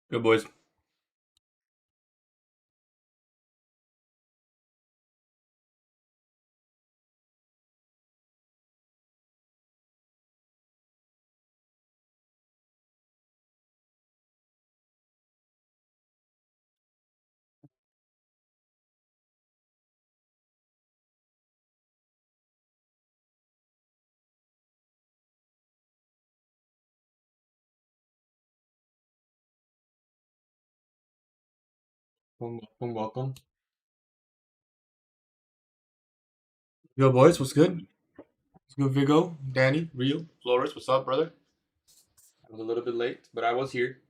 Good boys. Welcome, welcome. Yo, boys, what's good? What's good, Vigo, Danny, Rio, Flores, what's up, brother? I was a little bit late, but I was here.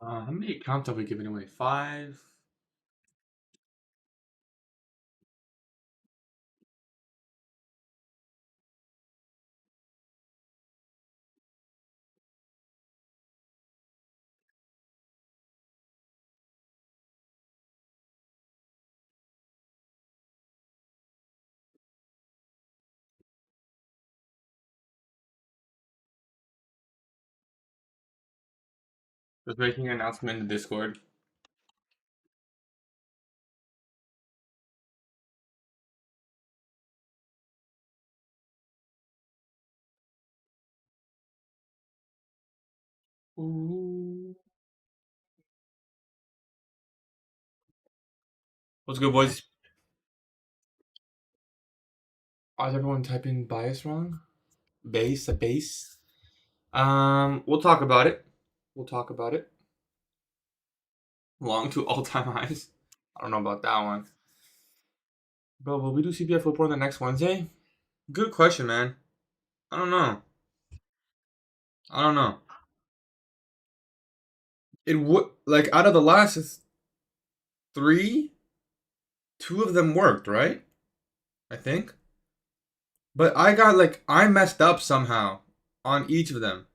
How many accounts have we given away? 5? Just making an announcement in the Discord. Ooh. What's good, boys? Why is everyone typing bias wrong? Base, a base? We'll talk about it. We'll talk about it. Long to all-time highs. I don't know about that one. Bro, will we do CPF report on the next Wednesday? Good question, man. I don't know. I don't know. It would like out of the last 3, 2 of them worked, right? I think. But I messed up somehow on each of them.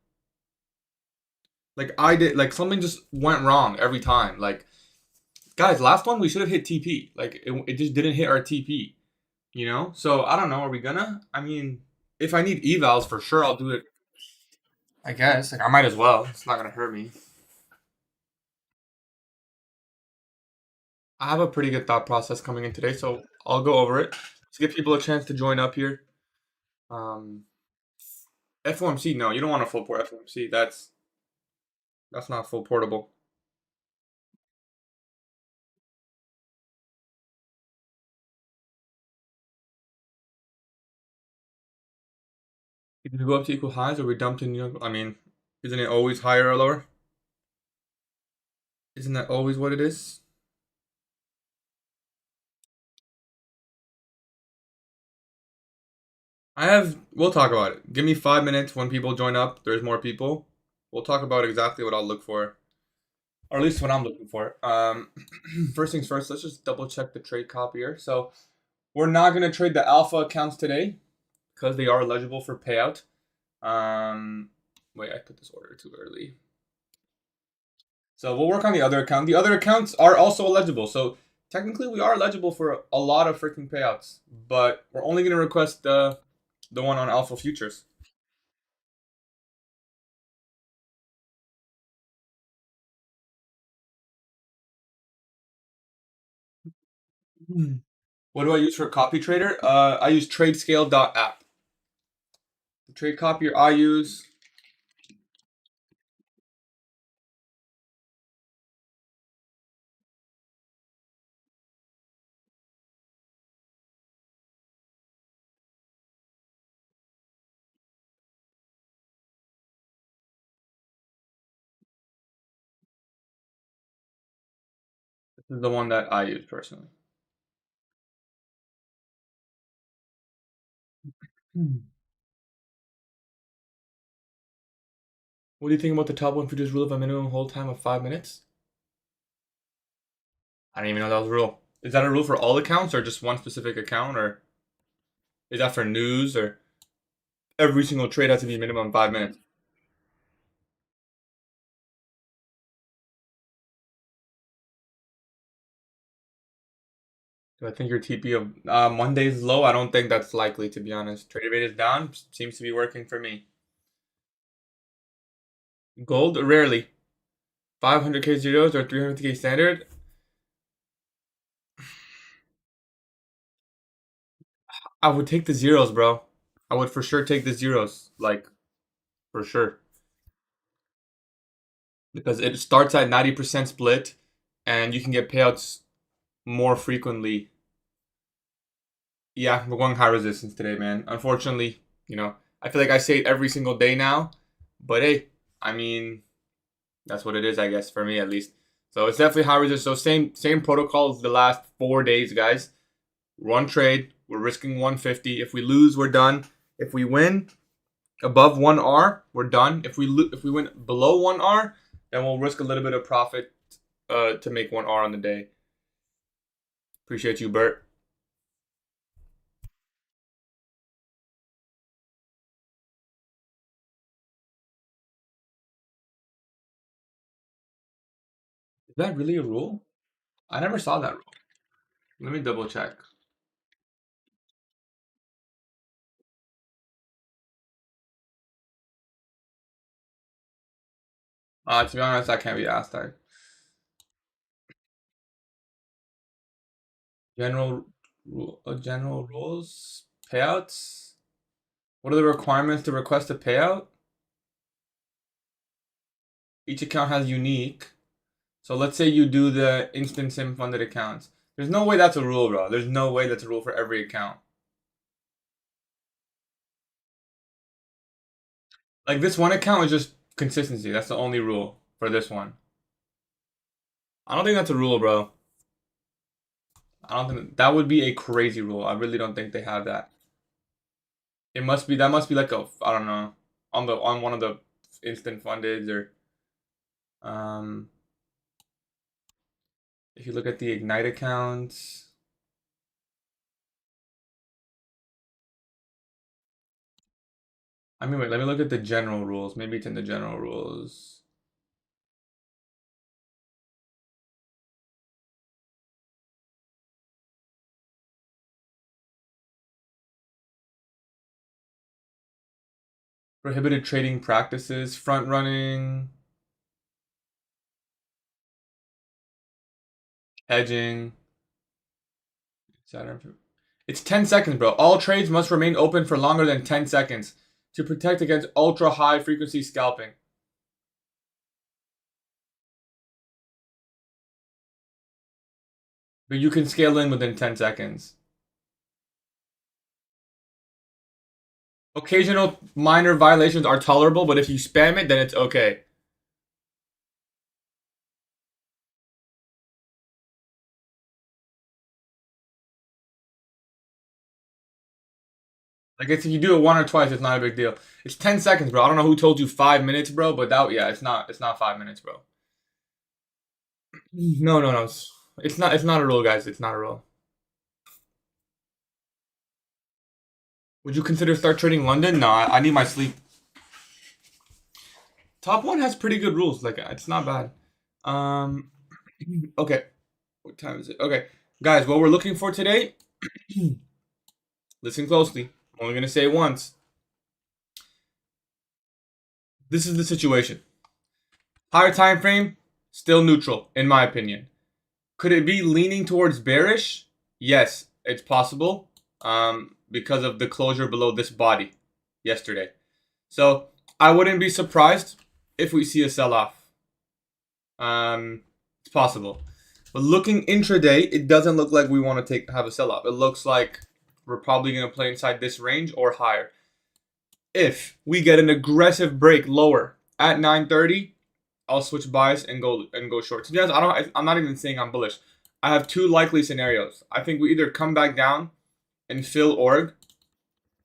Like I did like something just went wrong every time. Like guys, last one we should have hit TP. Like it just didn't hit our TP. You know? So I don't know, are we gonna? I mean, if I need evals for sure I'll do it. I guess. Like I might as well. It's not gonna hurt me. I have a pretty good thought process coming in today, so I'll go over it. Let's give people a chance to join up here. Um, FOMC, no, you don't want a full port FOMC. That's not full portable. Did we go up to equal highs or we dumped in? I mean, isn't it always higher or lower? Isn't that always what it is? We'll talk about it. Give me 5 minutes when people join up. There's more people. We'll talk about exactly what I'll look for, or at least what I'm looking for. First things first, let's just double check the trade copier. So we're not gonna trade the alpha accounts today because they are eligible for payout. Wait, I put this order too early. So we'll work on the other account. The other accounts are also eligible. So technically we are eligible for a lot of freaking payouts, but we're only going to request the one on Alpha Futures. What do I use for copy trader? I use tradescale.app. The trade copier I use This is the one that I use personally. What do you think about the top 1 futures rule of a minimum hold time of 5 minutes? I didn't even know that was a rule. Is that a rule for all accounts or just one specific account, or is that for news, or every single trade has to be minimum 5 minutes? Do I think your TP of Monday is low? I don't think that's likely, to be honest. Trade rate is down. Seems to be working for me. Gold, rarely. 500k zeros or 350k standard. I would take the zeros, bro. I would for sure take the zeros, like for sure, because it starts at 90% split, and you can get payouts more frequently. Yeah, we're going high resistance today, man. Unfortunately, I feel like I say it every single day now, but hey, I mean, that's what it is, I guess, for me at least. So it's definitely high resistance. So same protocol as the last 4 days, guys. One trade, we're risking 150. If we lose, we're done. If we win above 1R, we're done. If we win below 1R, then we'll risk a little bit of profit to make 1R on the day. Appreciate you, Bert. Is that really a rule? I never saw that rule. Let me double check. To be honest, I can't be asked that. General rules, payouts. What are the requirements to request a payout? Each account has unique. So let's say you do the instant sim funded accounts. There's no way that's a rule, bro. There's no way that's a rule for every account. Like this one account is just consistency. That's the only rule for this one. I don't think that's a rule, bro. I don't think that would be a crazy rule. I really don't think they have that. That must be like a, I don't know, on one of the instant funded, or if you look at the Ignite accounts. I mean, wait, let me look at the general rules. Maybe it's in the general rules. Prohibited trading practices, front running, hedging. It's 10 seconds, bro. All trades must remain open for longer than 10 seconds to protect against ultra high frequency scalping. But you can scale in within 10 seconds. Occasional minor violations are tolerable, but if you spam it, then it's okay. Like if you do it one or twice, it's not a big deal. It's 10 seconds, bro. I don't know who told you 5 minutes, bro, but yeah, it's not 5 minutes, bro. No, no, no. It's not a rule, guys. It's not a rule. Would you consider start trading London? No, I need my sleep. Top one has pretty good rules. Like it's not bad. Okay. What time is it? Okay. Guys, what we're looking for today, listen closely. I'm only gonna say it once. This is the situation. Higher time frame, still neutral, in my opinion. Could it be leaning towards bearish? Yes, it's possible. Because of the closure below this body yesterday. So I wouldn't be surprised if we see a sell-off. It's possible. But looking intraday, it doesn't look like we want to have a sell-off. It looks like we're probably going to play inside this range or higher. If we get an aggressive break lower at 9:30, I'll switch bias and go short. To be honest, I'm not even saying I'm bullish. I have two likely scenarios. I think we either come back down and fill org.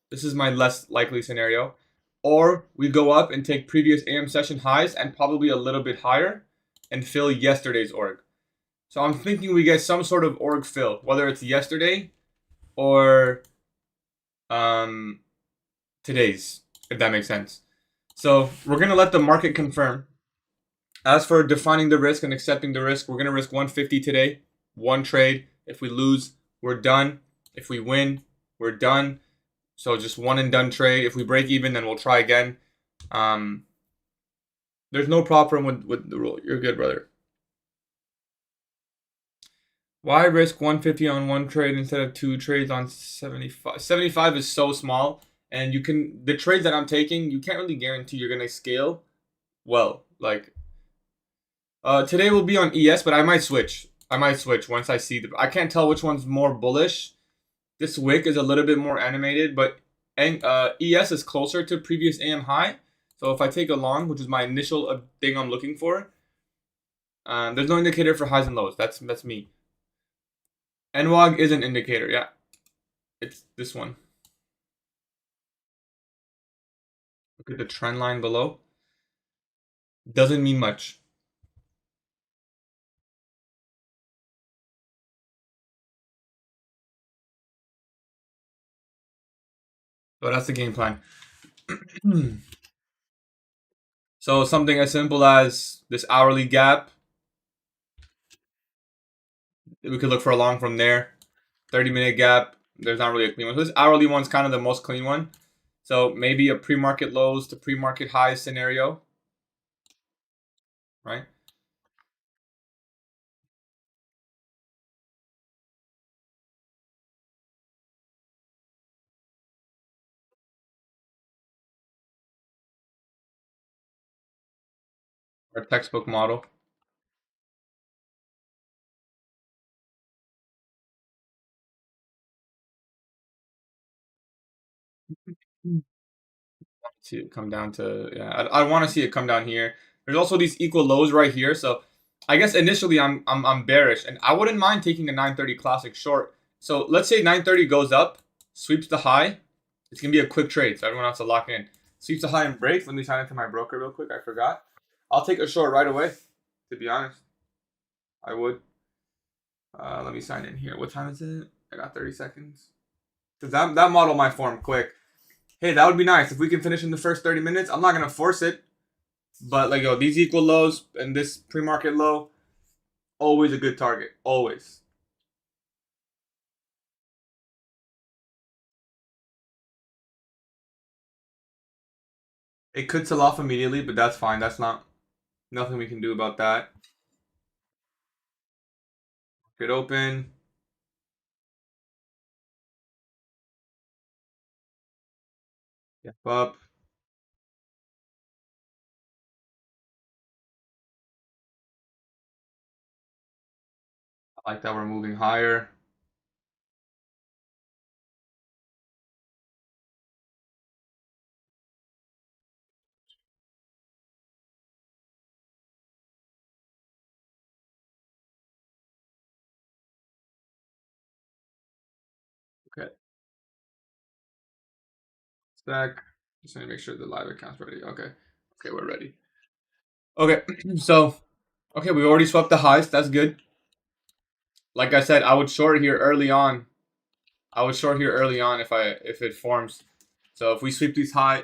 This is my less likely scenario. Or we go up and take previous AM session highs and probably a little bit higher and fill yesterday's org. So I'm thinking we get some sort of org fill, whether it's yesterday or today's, if that makes sense. So we're going to let the market confirm. As for defining the risk and accepting the risk, we're going to risk 150 today, one trade. If we lose, we're done. If we win, we're done. So just one and done trade. If we break even, then we'll try again. There's no problem with the rule. You're good, brother. Why risk 150 on one trade instead of two trades on 75? 75 is so small, and the trades that I'm taking, you can't really guarantee you're gonna scale well. Like today will be on ES, but I might switch. Once I see I can't tell which one's more bullish. This wick is a little bit more animated, but ES is closer to previous AM high. So if I take a long, which is my initial thing I'm looking for, there's no indicator for highs and lows. That's me. NWAG is an indicator, yeah. It's this one. Look at the trend line below. Doesn't mean much. So that's the game plan. So something as simple as this hourly gap. We could look for a long from there. 30-minute gap. There's not really a clean one. So this hourly one's kind of the most clean one. So maybe a pre-market lows to pre-market highs scenario. Right? Our textbook model. See it come down to, yeah, I want to see it come down here. There's also these equal lows right here, so I guess initially I'm bearish, and I wouldn't mind taking a 930 classic short. So let's say 930 goes up, sweeps the high. It's gonna be a quick trade, so everyone has to lock in. Sweeps the high and breaks. Let me sign into my broker real quick. I forgot. I'll take a short right away. To be honest, I would. Let me sign in here. What time is it? I got 30 seconds. Cause that model might form quick. Hey, that would be nice if we can finish in the first 30 minutes. I'm not gonna force it, but like, yo, these equal lows and this pre-market low, always a good target. Always. It could sell off immediately, but that's fine. That's nothing we can do about that. Market open. Gap up. I like that we're moving higher. Okay. Stack. Just need to make sure the live account's ready. Okay. Okay, we're ready. Okay, so we already swept the highs. That's good. Like I said, I would short here early on. If it forms. So if we sweep this high,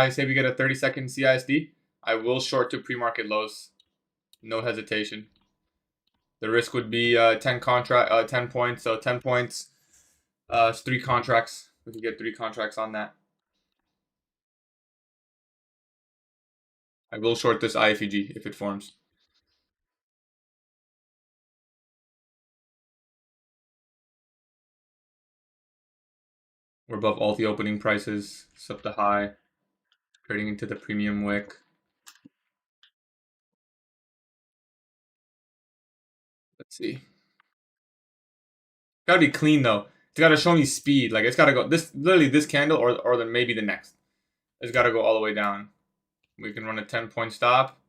say we get a 30-second CISD, I will short to pre-market lows. No hesitation. The risk would be 10 points. So 10 points, it's 3 contracts. We could get 3 contracts on that. I will short this IFEG if it forms. We're above all the opening prices. Swept the high. Trading into the premium wick. Let's see. Gotta be clean though. It's gotta show me speed. Like it's gotta go this candle or then maybe the next. It's gotta go all the way down. We can run a 10-point stop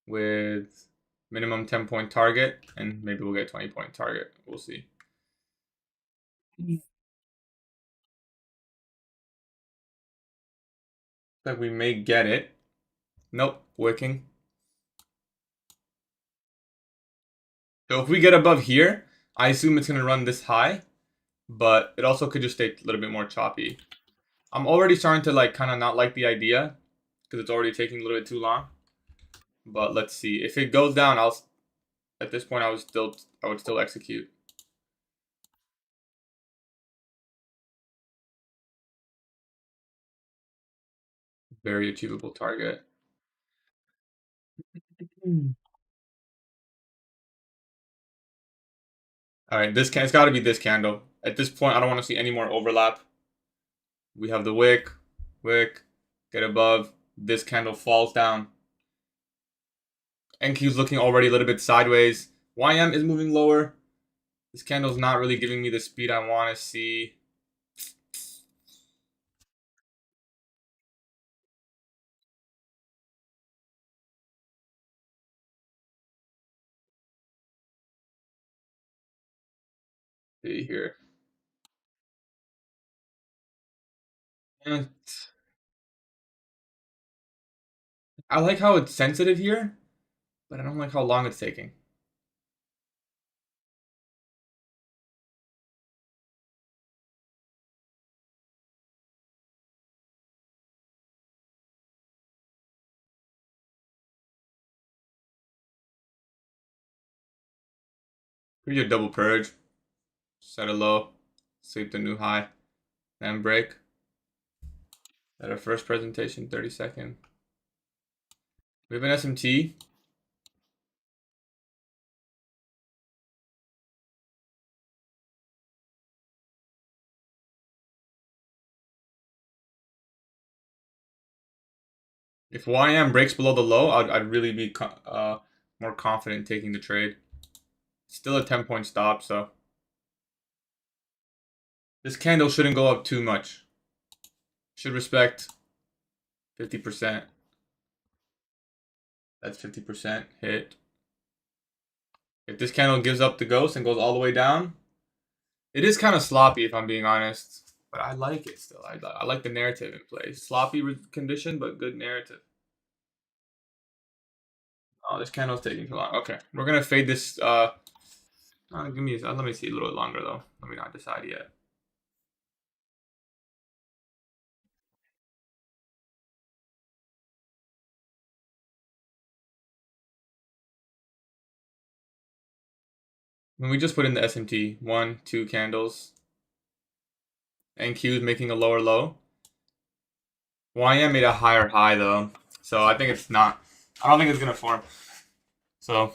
with minimum 10-point target, and maybe we'll get 20-point target. We'll see. Like we may get it. Nope, wicking. So if we get above here, I assume it's gonna run this high, but it also could just stay a little bit more choppy. I'm already starting to like kind of not like the idea because it's already taking a little bit too long. But let's see. If it goes down, I'll at this point I would still execute. Very achievable target. All right, it's got to be this candle. At this point, I don't want to see any more overlap. We have the wick, get above. This candle falls down. NQ's looking already a little bit sideways. YM is moving lower. This candle's not really giving me the speed I want to see. See here. And I like how it's sensitive here, but I don't like how long it's taking. We do a double purge. Set a low. Sweep the new high. Then break. At our first presentation, 30-second. We have an SMT. If YM breaks below the low, I'd really be more confident taking the trade. Still a 10-point stop, so this candle shouldn't go up too much. Should respect 50%. That's 50% hit. If this candle gives up the ghost and goes all the way down, it is kind of sloppy if I'm being honest. But I like it still. I like the narrative in play. Sloppy condition, but good narrative. Oh, this candle's taking too long. Okay, we're gonna fade this. Let me see a little bit longer though. Let me not decide yet. When we just put in the SMT, 1, 2 candles. NQ is making a lower low. YM made a higher high though, so I think it's not. I don't think it's gonna form. So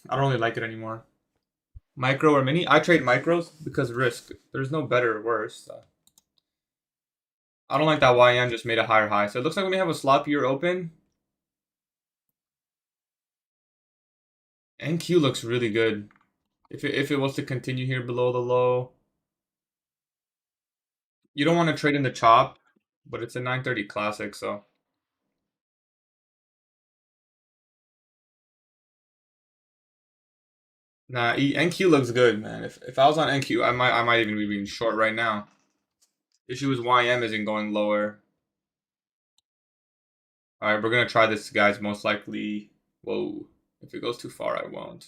I don't really like it anymore. Micro or mini? I trade micros because risk. There's no better or worse. So. I don't like that YM just made a higher high. So it looks like we may have a sloppier open. NQ looks really good. If it was to continue here below the low, you don't want to trade in the chop, but it's a 930 classic, so. Nah, NQ looks good, man. If I was on NQ, I might even be being short right now. Issue is YM isn't going lower. All right, we're gonna try this, guys. Most likely, whoa. If it goes too far, I won't.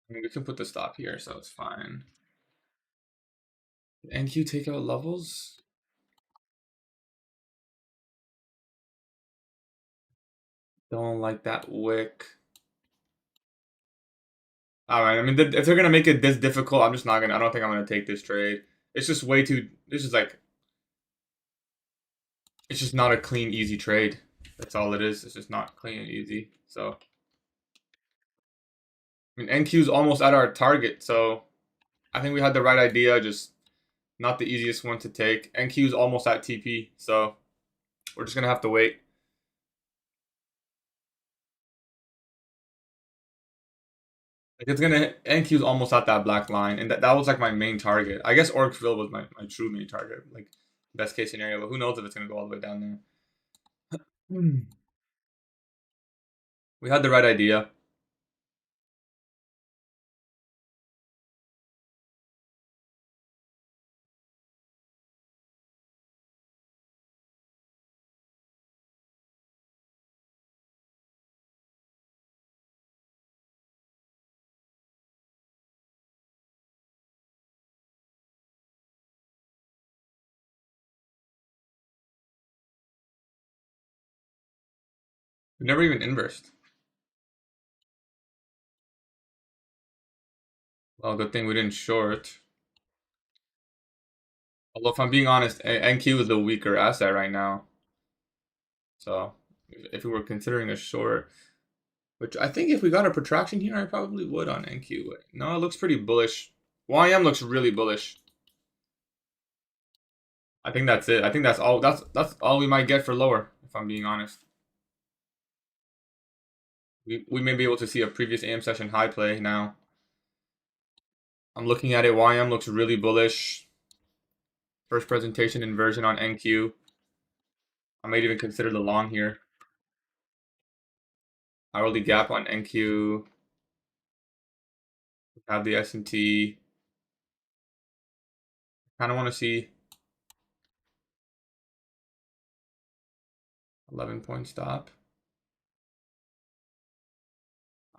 I mean, we can put the stop here, so it's fine. NQ take out levels. Don't like that wick. All right. I mean, if they're gonna make it this difficult, I'm just not gonna. I don't think I'm gonna take this trade. It's just way too. This is like. It's just not a clean, easy trade. That's all it is. It's just not clean and easy. So. I mean, NQ's almost at our target, so I think we had the right idea. Just not the easiest one to take. NQ's almost at TP, so we're just gonna have to wait. Like it's gonna NQ's almost at that black line, and that was like my main target. I guess Orcville was my true main target, like best case scenario. But who knows if it's gonna go all the way down there. We had the right idea. We never even inversed. Well, good thing we didn't short. Although, if I'm being honest, NQ is the weaker asset right now. So, if we were considering a short, which I think if we got a protraction here, I probably would on NQ. No, it looks pretty bullish. YM looks really bullish. I think that's it. I think that's all. That's all we might get for lower, if I'm being honest. We may be able to see a previous AM session high play now. I'm looking at it. YM looks really bullish. First presentation inversion on NQ. I might even consider the long here. Hourly gap on NQ. Have the S&T. Kind of want to see 11-point stop.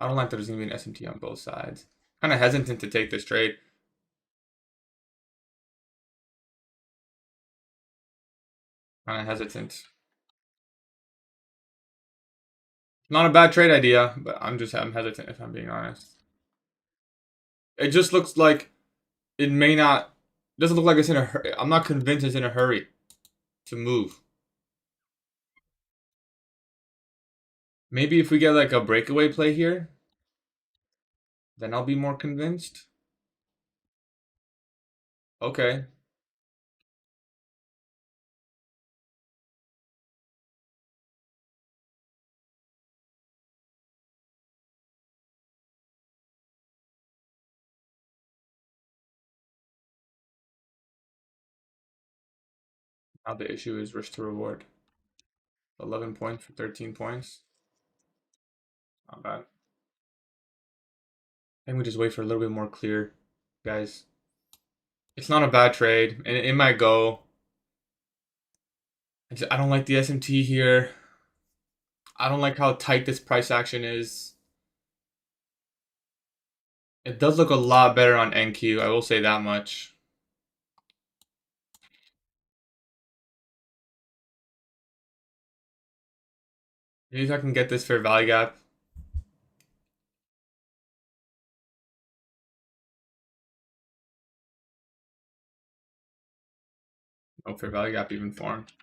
I don't like that there's going to be an S&T on both sides. Kind of hesitant to take this trade. Kind of hesitant. Not a bad trade idea, but I'm hesitant if I'm being honest. It just looks like it may not. Doesn't look like it's in a hurry. I'm not convinced it's in a hurry to move. Maybe if we get like a breakaway play here, then I'll be more convinced. Okay. Now the issue is risk to reward. 11 points for 13 points. Not bad. I think we just wait for a little bit more clear, guys. It's not a bad trade, and it might go. I don't like the SMT here. I don't like how tight this price action is. It does look a lot better on NQ, I will say that much. Maybe if I can get this fair value gap. No fair value gap even formed.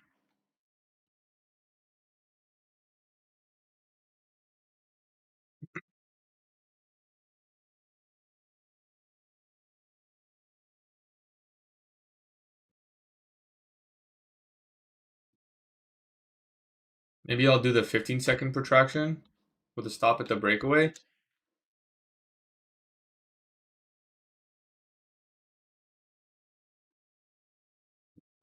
Maybe I'll do the 15-second protraction with a stop at the breakaway.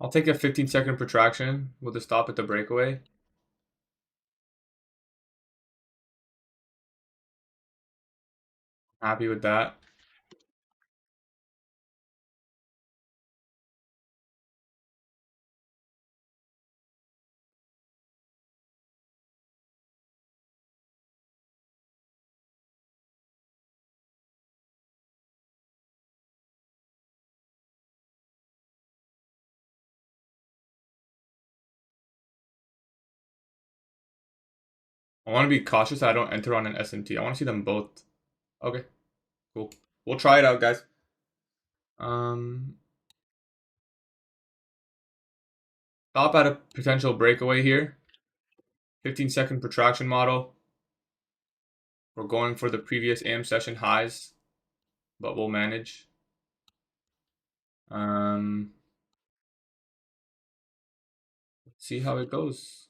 I'll take a 15-second protraction with a stop at the breakaway. Happy with that. I want to be cautious I don't enter on an SMT. I want to see them both. Okay, cool. We'll try it out, guys. Stop at a potential breakaway here. 15-second protraction model. We're going for the previous AM session highs, but we'll manage. Let's see how it goes.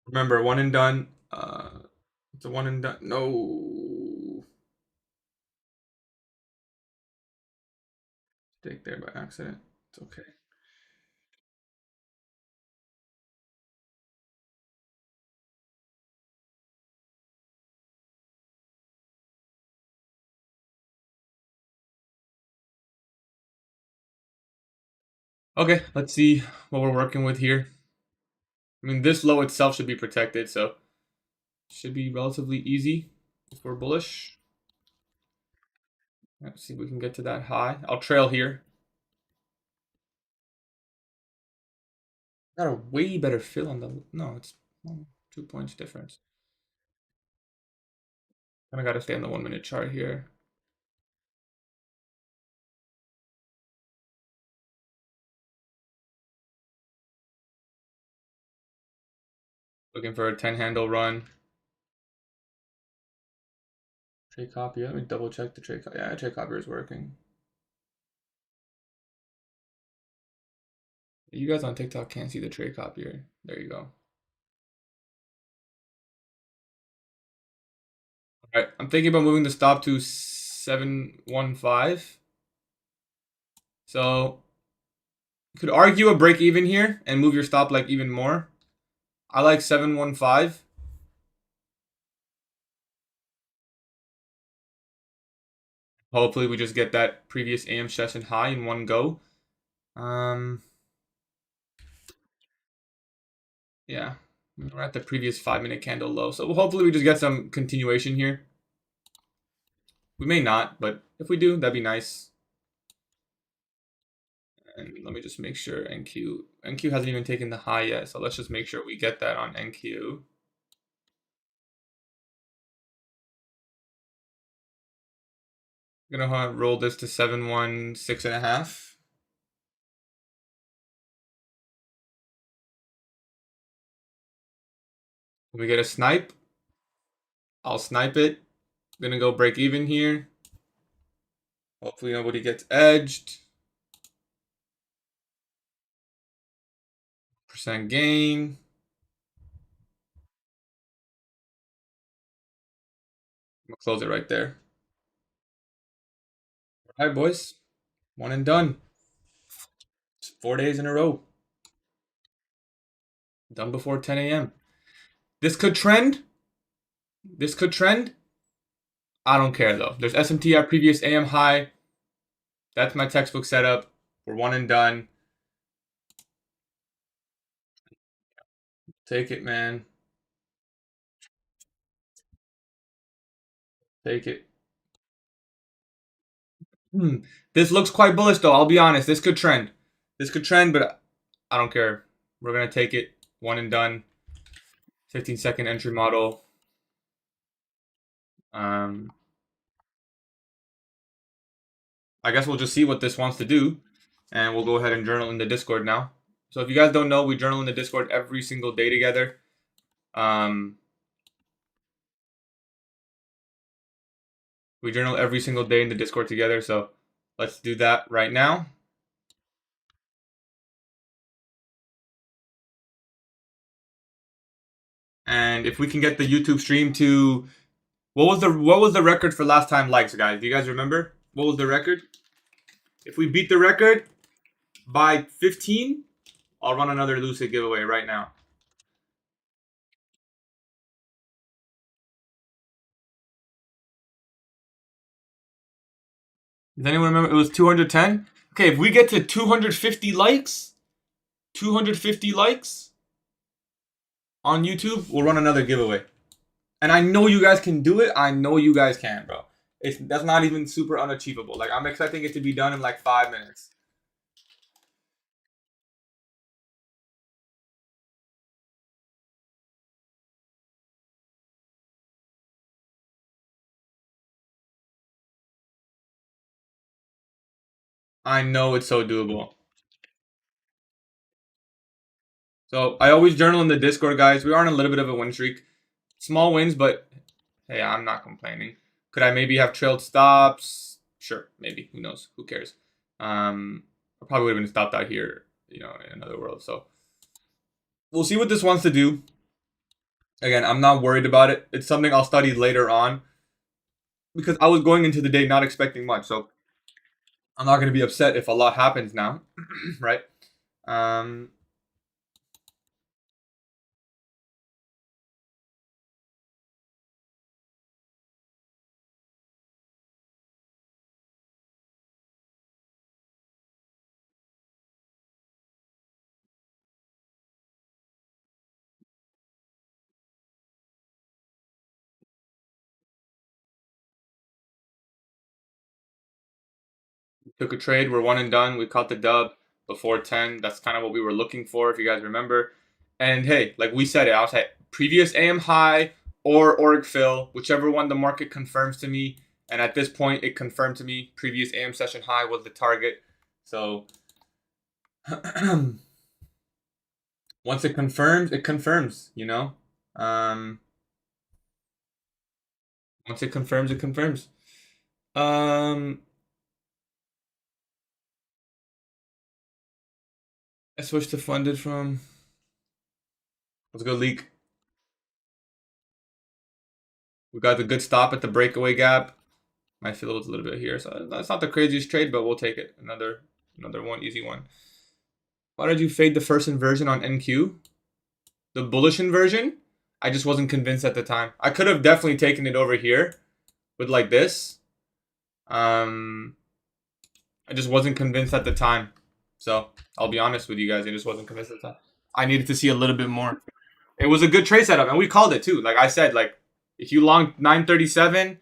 Remember, one and done. It's a one and done. No. mistake there by accident. It's okay. Okay, let's see what we're working with here. I mean, this low itself should be protected, so should be relatively easy if we're bullish. Let's see if we can get to that high. I'll trail here. Got a way better fill on the... No, it's 2 points difference. Kind of got to stay on the 1 minute chart here. Looking for a 10 handle run. Trade Copier. Let me double check the trade. Yeah, trade Copier is working. You guys on TikTok can't see the trade Copier. There you go. All right, I'm thinking about moving the stop to 715. So you could argue a break even here and move your stop like even more. I like 715. Hopefully we just get that previous AM session high in one go. Yeah, we're at the previous 5 minute candle low. So hopefully we just get some continuation here. We may not, but if we do, that'd be nice. And let me just make sure NQ hasn't even taken the high yet. So let's just make sure we get that on NQ. I'm gonna roll this to 716.5. When we get a snipe, I'll snipe it. I'm gonna go break even here. Hopefully nobody gets edged. Percent gain. I'm gonna close it right there. All right, boys. One and done. It's 4 days in a row. Done before 10 a.m. This could trend. This could trend. I don't care though. There's SMT at previous AM high. That's my textbook setup. We're one and done. Take it, man. Take it. This looks quite bullish though. I'll be honest. This could trend. This could trend, but I don't care. We're gonna take it. One and done. 15-second entry model. I guess we'll just see what this wants to do, and we'll go ahead and journal in the Discord now. So if you guys don't know, we journal in the Discord every single day together. We journal every single day in the Discord together, so let's do that right now. And if we can get the YouTube stream to what was the record for last time likes, guys? Do you guys remember? What was the record? If we beat the record by 15, I'll run another Lucid giveaway right now. Does anyone remember? It was 210. Okay, if we get to 250 likes, 250 likes on YouTube, we'll run another giveaway. And I know you guys can do it. I know you guys can, bro. That's not even super unachievable. Like, I'm expecting it to be done in like 5 minutes. I know it's so doable. So I always journal in the Discord, guys. We are on a little bit of a win streak. Small wins, but hey, I'm not complaining. Could I maybe have trailed stops? Sure, maybe. Who knows? Who cares? I probably would have been stopped out here, in another world. So we'll see what this wants to do. Again, I'm not worried about it. It's something I'll study later on because I was going into the day not expecting much. So I'm not going to be upset if a lot happens now, right? Took a trade. We're one and done. We caught the dub before 10. That's kind of what we were looking for, if you guys remember. And hey, like we said it, I was at previous AM high or org fill, whichever one the market confirms to me. And at this point, it confirmed to me previous AM session high was the target. So once it confirms, you know? Once it confirms, it confirms. I switched to funded from. Let's go leak. We got the good stop at the breakaway gap. Might feel it was a little bit here, so that's not the craziest trade, but we'll take it. Another one, easy one. Why did you fade the first inversion on NQ? The bullish inversion? I just wasn't convinced at the time. I could have definitely taken it over here with like this. I just wasn't convinced at the time. So I'll be honest with you guys, I just wasn't convinced at the time. I needed to see a little bit more. It was a good trade setup, and we called it too. Like I said, like if you long 937,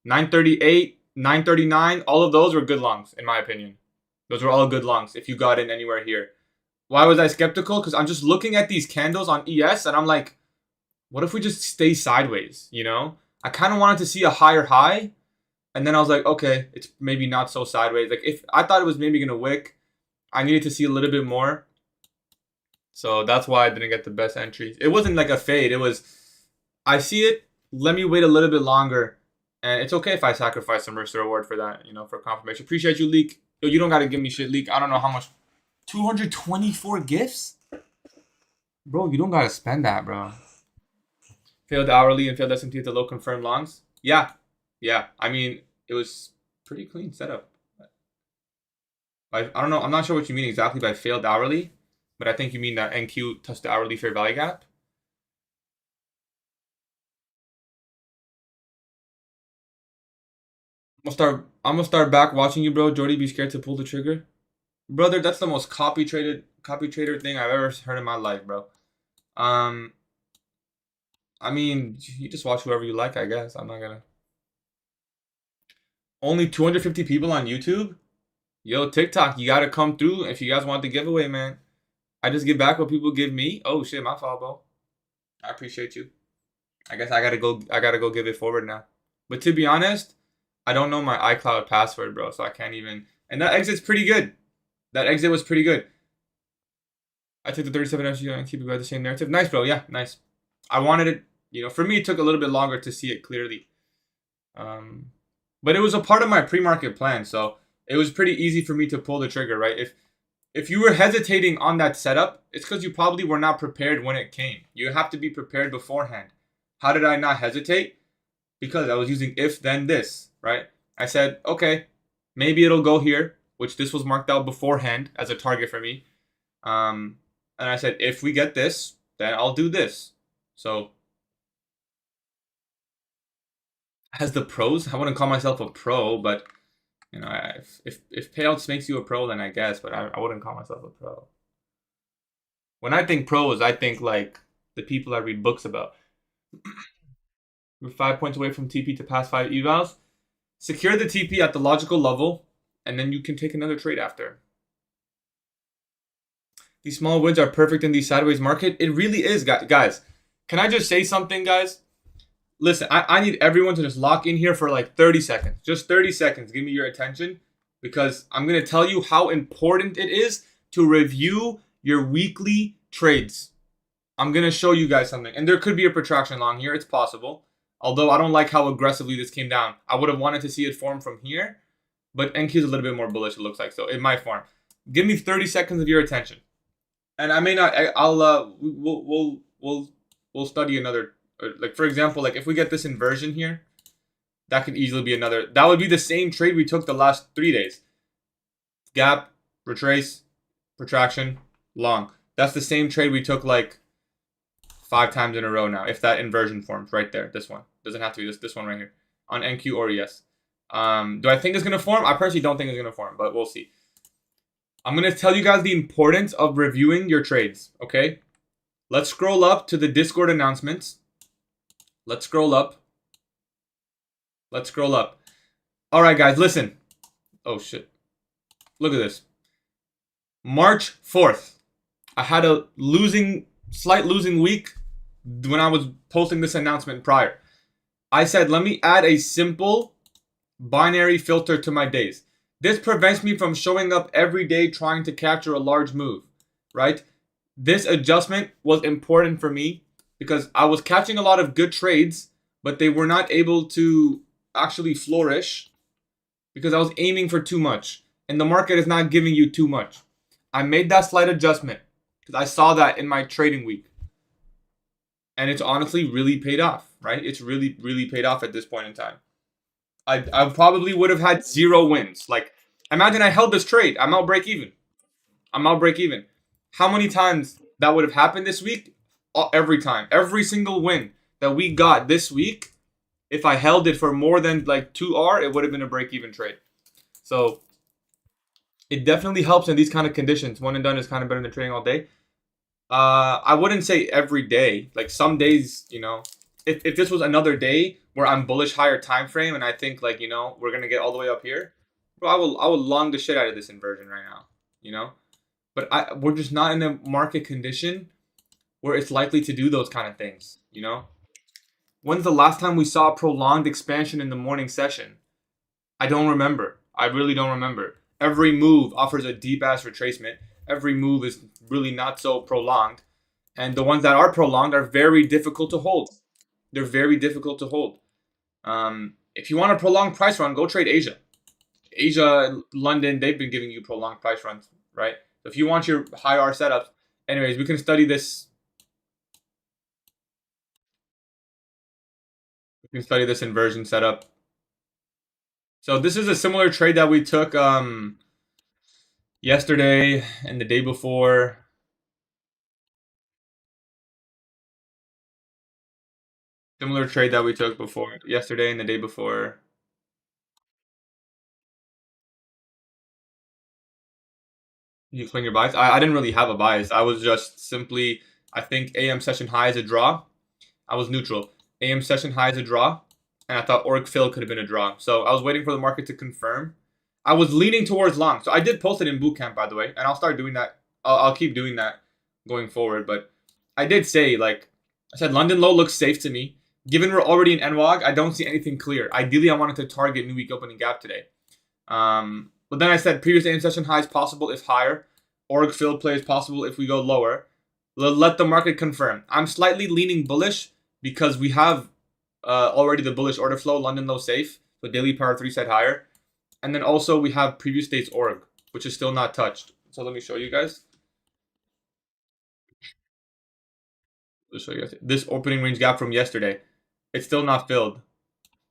938, 939, all of those were good longs, in my opinion. Those were all good longs if you got in anywhere here. Why was I skeptical? Because I'm just looking at these candles on ES, and I'm like, what if we just stay sideways, you know? I kind of wanted to see a higher high, and then I was like, okay, it's maybe not so sideways. Like if I thought it was maybe going to wick, I needed to see a little bit more. So that's why I didn't get the best entries. It wasn't like a fade. It was, I see it, let me wait a little bit longer. And it's okay if I sacrifice some risk reward for that, you know, for confirmation. Appreciate you, Leak. Yo, you don't got to give me shit, Leak. I don't know how much. 224 gifts? Bro, you don't got to spend that, bro. Failed hourly and failed SMT at the low confirmed longs? Yeah. Yeah. I mean, it was pretty clean setup. I don't know. I'm not sure what you mean exactly by failed hourly, but I think you mean that NQ touched the hourly fair value gap. I'm gonna start back watching you, bro. Jordy, be scared to pull the trigger. Brother, that's the most copy trader thing I've ever heard in my life, bro. I mean, you just watch whoever you like, I guess. I'm not gonna. Only 250 people on YouTube? Yo, TikTok, you gotta come through if you guys want the giveaway, man. I just give back what people give me. Oh shit, my fault, bro. I appreciate you. I guess I gotta go give it forward now. But to be honest, I don't know my iCloud password, bro, so I can't even. And that exit's pretty good. That exit was pretty good. I took the 37 FG and keep it by the same narrative. Nice, bro. Yeah, nice. I wanted it, you know, for me, it took a little bit longer to see it clearly. But it was a part of my pre-market plan, so it was pretty easy for me to pull the trigger, right? If you were hesitating on that setup, it's because you probably were not prepared when it came. You have to be prepared beforehand. How did I not hesitate? Because I was using if, then this, right? I said, okay, maybe it'll go here, which this was marked out beforehand as a target for me. And I said, if we get this, then I'll do this. So has the pros. I wouldn't call myself a pro, but you know, if payouts makes you a pro, then I guess. But I wouldn't call myself a pro. When I think pros, I think like the people I read books about. We're 5 points away from TP to pass 5 evals. Secure the TP at the logical level, and then you can take another trade after. These small wins are perfect in the sideways market. It really is, guys. Can I just say something, guys? Listen, I need everyone to just lock in here for like 30 seconds. Just 30 seconds. Give me your attention because I'm going to tell you how important it is to review your weekly trades. I'm going to show you guys something. And there could be a protraction long here. It's possible. Although I don't like how aggressively this came down. I would have wanted to see it form from here. But NQ is a little bit more bullish, it looks like. So it might form. Give me 30 seconds of your attention. And I may not, we'll study another. Like, for example, like if we get this inversion here, that could easily be another. That would be the same trade we took the last 3 days. gap, retrace, protraction, long. That's the same trade we took like 5 times in a row now. If that inversion forms right there, this one doesn't have to be this one right here on NQ or ES. Do I think it's gonna form? I personally don't think it's gonna form, but we'll see. I'm gonna tell you guys the importance of reviewing your trades. Okay, let's scroll up to the Discord announcements. Let's scroll up. Let's scroll up. All right, guys, listen. Oh shit! Look at this. March 4th. I had a slight losing week when I was posting this announcement prior. I said, let me add a simple binary filter to my days. This prevents me from showing up every day trying to capture a large move, right? This adjustment was important for me because I was catching a lot of good trades, but they were not able to actually flourish because I was aiming for too much. And the market is not giving you too much. I made that slight adjustment because I saw that in my trading week. And it's honestly really paid off, right? It's really, really paid off at this point in time. I probably would have had 0 wins. Like, imagine I held this trade. I'm out break even. How many times that would have happened this week? Every time. Every single win that we got this week, if I held it for more than like 2R, it would have been a break even trade. So it definitely helps in these kind of conditions. One and done is kind of better than trading all day. I wouldn't say every day. Like some days, if this was another day where I'm bullish higher time frame and I think like, we're gonna get all the way up here, bro, I will long the shit out of this inversion right now, But we're just not in a market condition where it's likely to do those kind of things. When's the last time we saw a prolonged expansion in the morning session? I don't remember. I really don't remember. Every move offers a deep ass retracement. Every move is really not so prolonged. And the ones that are prolonged are very difficult to hold. They're very difficult to hold. If you want a prolonged price run, go trade Asia. Asia, London, they've been giving you prolonged price runs, right? So if you want your high R setups, anyways, we can study this. We can study this inversion setup. So this is a similar trade that we took yesterday and the day before. Similar trade that we took before yesterday and the day before. You explain your bias. I didn't really have a bias. I was just simply, I think AM session high is a draw. I was neutral. AM session high is a draw. And I thought org fill could have been a draw. So I was waiting for the market to confirm. I was leaning towards long. So I did post it in bootcamp, by the way. And I'll start doing that. I'll keep doing that going forward. But I did say, like I said, London low looks safe to me. Given we're already in NWAG, I don't see anything clear. Ideally, I wanted to target new week opening gap today. But then I said previous AM session high is possible if higher. Org fill play is possible if we go lower. Let the market confirm. I'm slightly leaning bullish because we have already the bullish order flow. London low safe. So daily power 3 set higher. And then also we have previous days org, which is still not touched. So let me show you guys. Let's show you guys this opening range gap from yesterday. It's still not filled.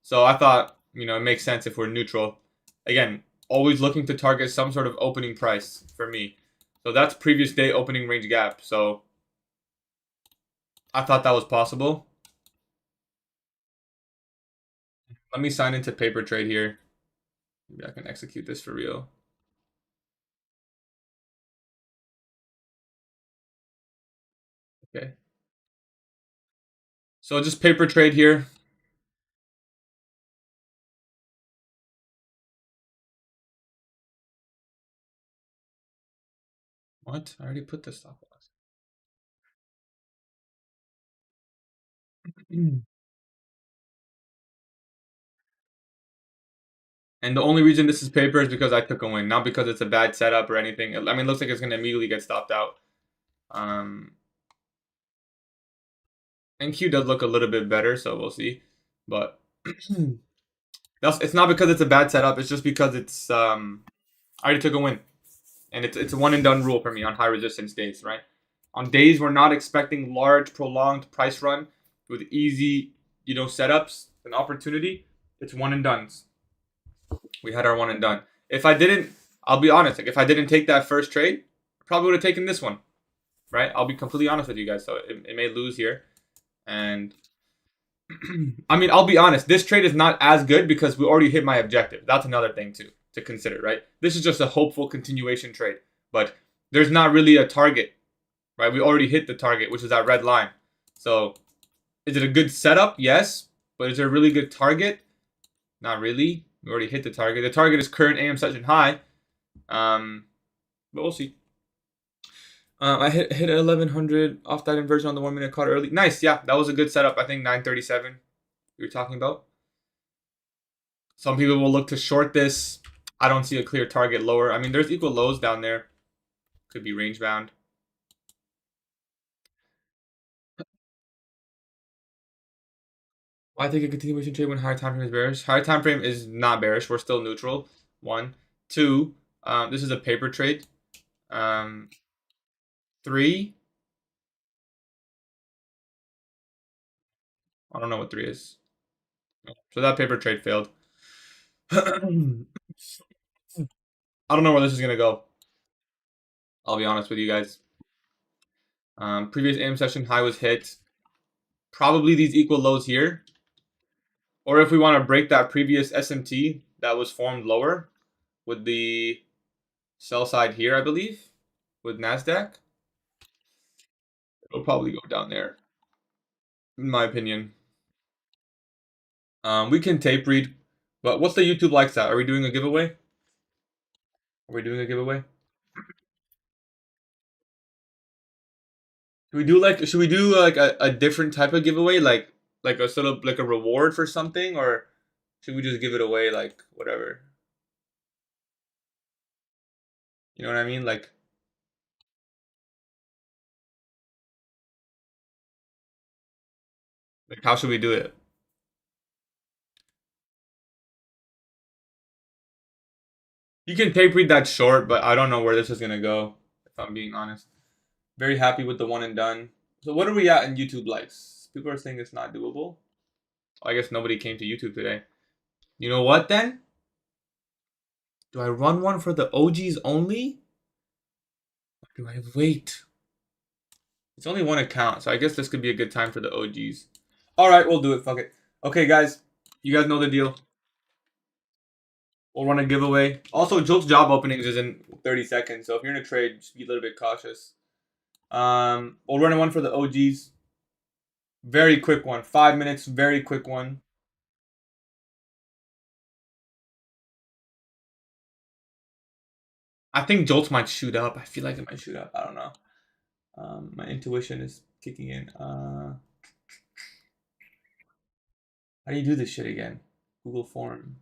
So I thought, it makes sense if we're neutral. Again, always looking to target some sort of opening price for me. So that's previous day opening range gap. So I thought that was possible. Let me sign into paper trade here. Maybe I can execute this for real. Okay. So just paper trade here. What? I already put the stop loss. And the only reason this is paper is because I took a win, not because it's a bad setup or anything. I mean, it looks like it's going to immediately get stopped out. NQ does look a little bit better, so we'll see. But it's not because it's a bad setup. It's just because it's I already took a win, and it's a one and done rule for me on high resistance days, right? On days we're not expecting large prolonged price run with easy setups and opportunity, it's one and done. We had our one and done. If I didn't, I'll be honest. Like if I didn't take that first trade, I probably would have taken this one, right? I'll be completely honest with you guys. So it may lose here, and I mean I'll be honest. This trade is not as good because we already hit my objective. That's another thing too to consider, right? This is just a hopeful continuation trade, but there's not really a target, right? We already hit the target, which is that red line. So is it a good setup? Yes, but is there a really good target? Not really. We already hit the target. The target is current AM session high. But we'll see. I hit 1100 off that inversion on the 1 minute caught early. Nice, yeah, that was a good setup. I think 937 we were talking about. Some people will look to short this. I don't see a clear target lower. I mean, there's equal lows down there. Could be range bound. Why take a continuation trade when higher time frame is bearish? Higher time frame is not bearish. We're still neutral. 1, 2. This is a paper trade. 3. I don't know what 3 is. So that paper trade failed. I don't know where this is gonna go. I'll be honest with you guys. Previous AM session high was hit. Probably these equal lows here. Or if we want to break that previous SMT that was formed lower with the sell side here, I believe, with NASDAQ, it'll probably go down there, in my opinion. We can tape read, but what's the YouTube likes that? Are we doing a giveaway? Are we doing a giveaway? Should we do like a different type of giveaway, like a sort of like a reward for something, or should we just give it away like whatever? You know what I mean? Like how should we do it? You can tape read that short, but I don't know where this is gonna go, if I'm being honest. Very happy with the one and done. So what are we at in YouTube likes? People are saying it's not doable. I guess nobody came to YouTube today. You know what then? Do I run one for the OGs only? Or do I wait? It's only one account, so I guess this could be a good time for the OGs. Alright, we'll do it. Fuck it. Okay, guys. You guys know the deal. We'll run a giveaway. Also, Jolt's job openings is in 30 seconds, so if you're in a trade, just be a little bit cautious. We'll run one for the OGs. Very quick one. 5 minutes, very quick one. I think Jolts might shoot up. I feel like it might shoot up. I don't know. My intuition is kicking in. How do you do this shit again? Google form.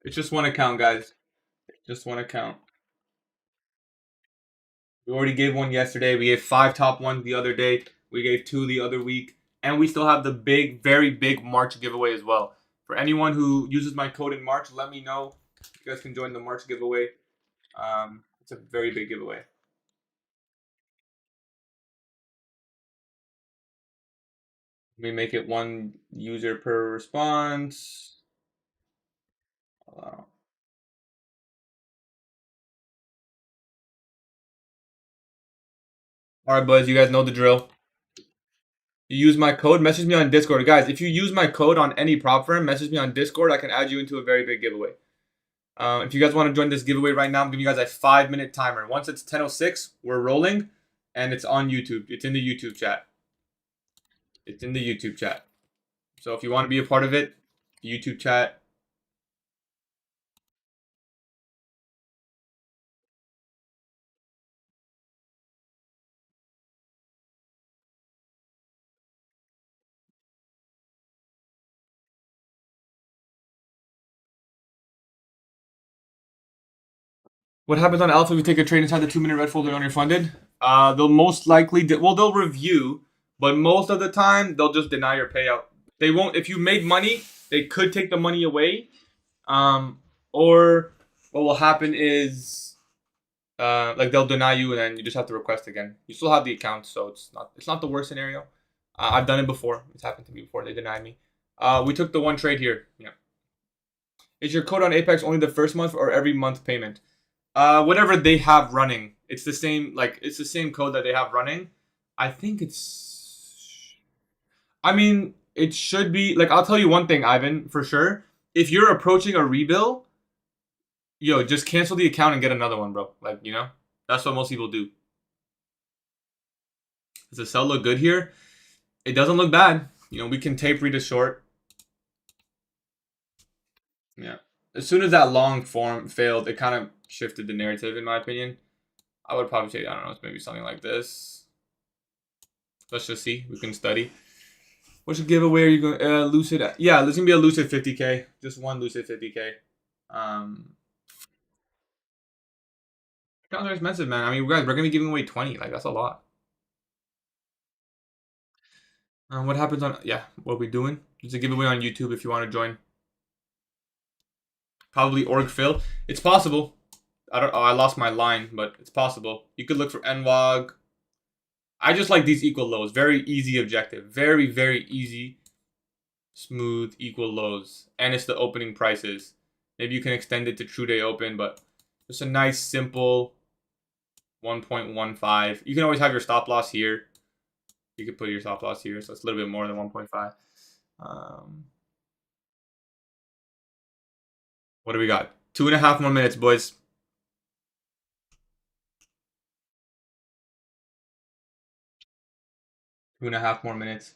It's just one account, guys. Just one account. We already gave one yesterday. We gave 5 top ones the other day. We gave 2 the other week. And we still have the big, very big March giveaway as well. For anyone who uses my code in March, let me know. You guys can join the March giveaway. It's a very big giveaway. We make it 1 user per response. All right, boys, you guys know the drill. You use my code, message me on Discord. Guys, if you use my code on any prop firm, message me on Discord. I can add you into a very big giveaway. If you guys want to join this giveaway right now, I'm giving you guys a 5-minute timer. Once it's 10:06, we're rolling, and it's on YouTube. It's in the YouTube chat. It's in the YouTube chat. So if you want to be a part of it, YouTube chat. What happens on Alpha if you take a trade inside the 2-minute red folder on your funded? They'll most likely, they'll review, but most of the time, they'll just deny your payout. They won't, if you made money, they could take the money away. or what will happen is like they'll deny you and then you just have to request again. You still have the account, so it's not the worst scenario. I've done it before. It's happened to me before. They denied me. We took the one trade here. Yeah. Is your code on Apex only the first month or every month payment? Whatever they have running. It's the same. Like it's the same code that they have running. I think it's. I mean, it should be like I'll tell you one thing, Ivan, for sure. If you're approaching a rebill, yo, just cancel the account and get another one, bro. Like that's what most people do. Does the sell look good here? It doesn't look bad. We can tape read a short. Yeah. As soon as that long form failed, it kind of shifted the narrative, in my opinion. I would probably say, I don't know, it's maybe something like this. Let's just see. We can study. What's your giveaway? Are you going Lucid? Yeah, there's gonna be a Lucid 50K. Just one Lucid 50K. Accounts are expensive, man. I mean, guys, we're gonna be giving away 20. Like that's a lot. What happens on? Yeah, what are we doing? There's a giveaway on YouTube if you want to join. Probably org fill. It's possible. I don't. Oh, I lost my line, but it's possible. You could look for NWOG. I just like these equal lows. Very easy objective. Very, very easy, smooth equal lows. And it's the opening prices. Maybe you can extend it to true day open, but just a nice, simple 1.15. You can always have your stop loss here. You could put your stop loss here, so it's a little bit more than 1.5. What do we got? 2.5 more minutes, boys. 2.5 more minutes.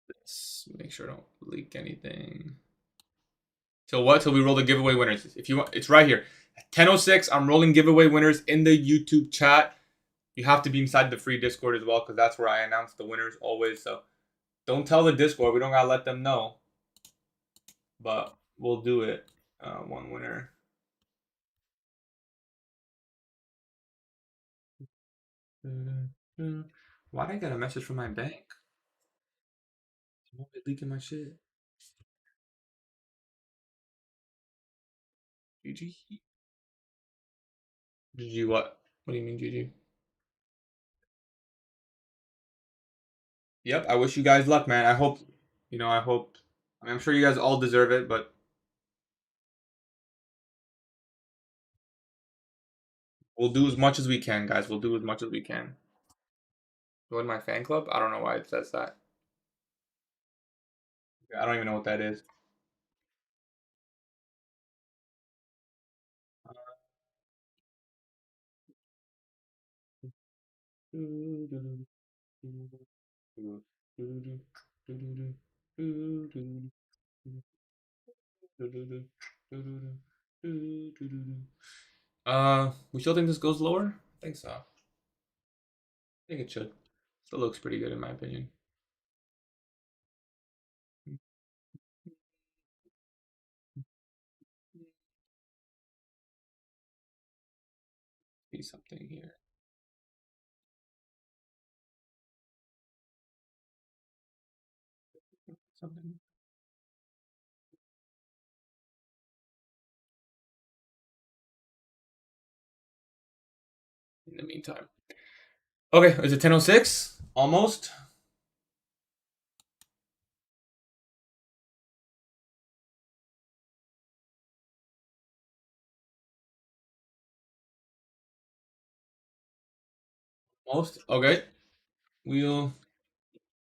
Let's make sure I don't leak anything. Till what? Till we roll the giveaway winners. If you want, it's right here. At 10:06, I'm rolling giveaway winners in the YouTube chat. You have to be inside the free Discord as well, because that's where I announce the winners always. So don't tell the Discord. We don't gotta let them know. But we'll do it. One winner. Why'd I get a message from my bank? Someone be leaking my shit. GG. GG what? What do you mean GG? Yep, I wish you guys luck, man. I hope, I hope. I mean, I'm sure you guys all deserve it, but we'll do as much as we can, guys. We'll do as much as we can. Join my fan club? I don't know why it says that. I don't even know what that is. We still think this goes lower? I think so. I think it should. Still looks pretty good in my opinion. See something here. Something. In the meantime. Okay, is it 10:06? Almost. Almost. Okay. Wheel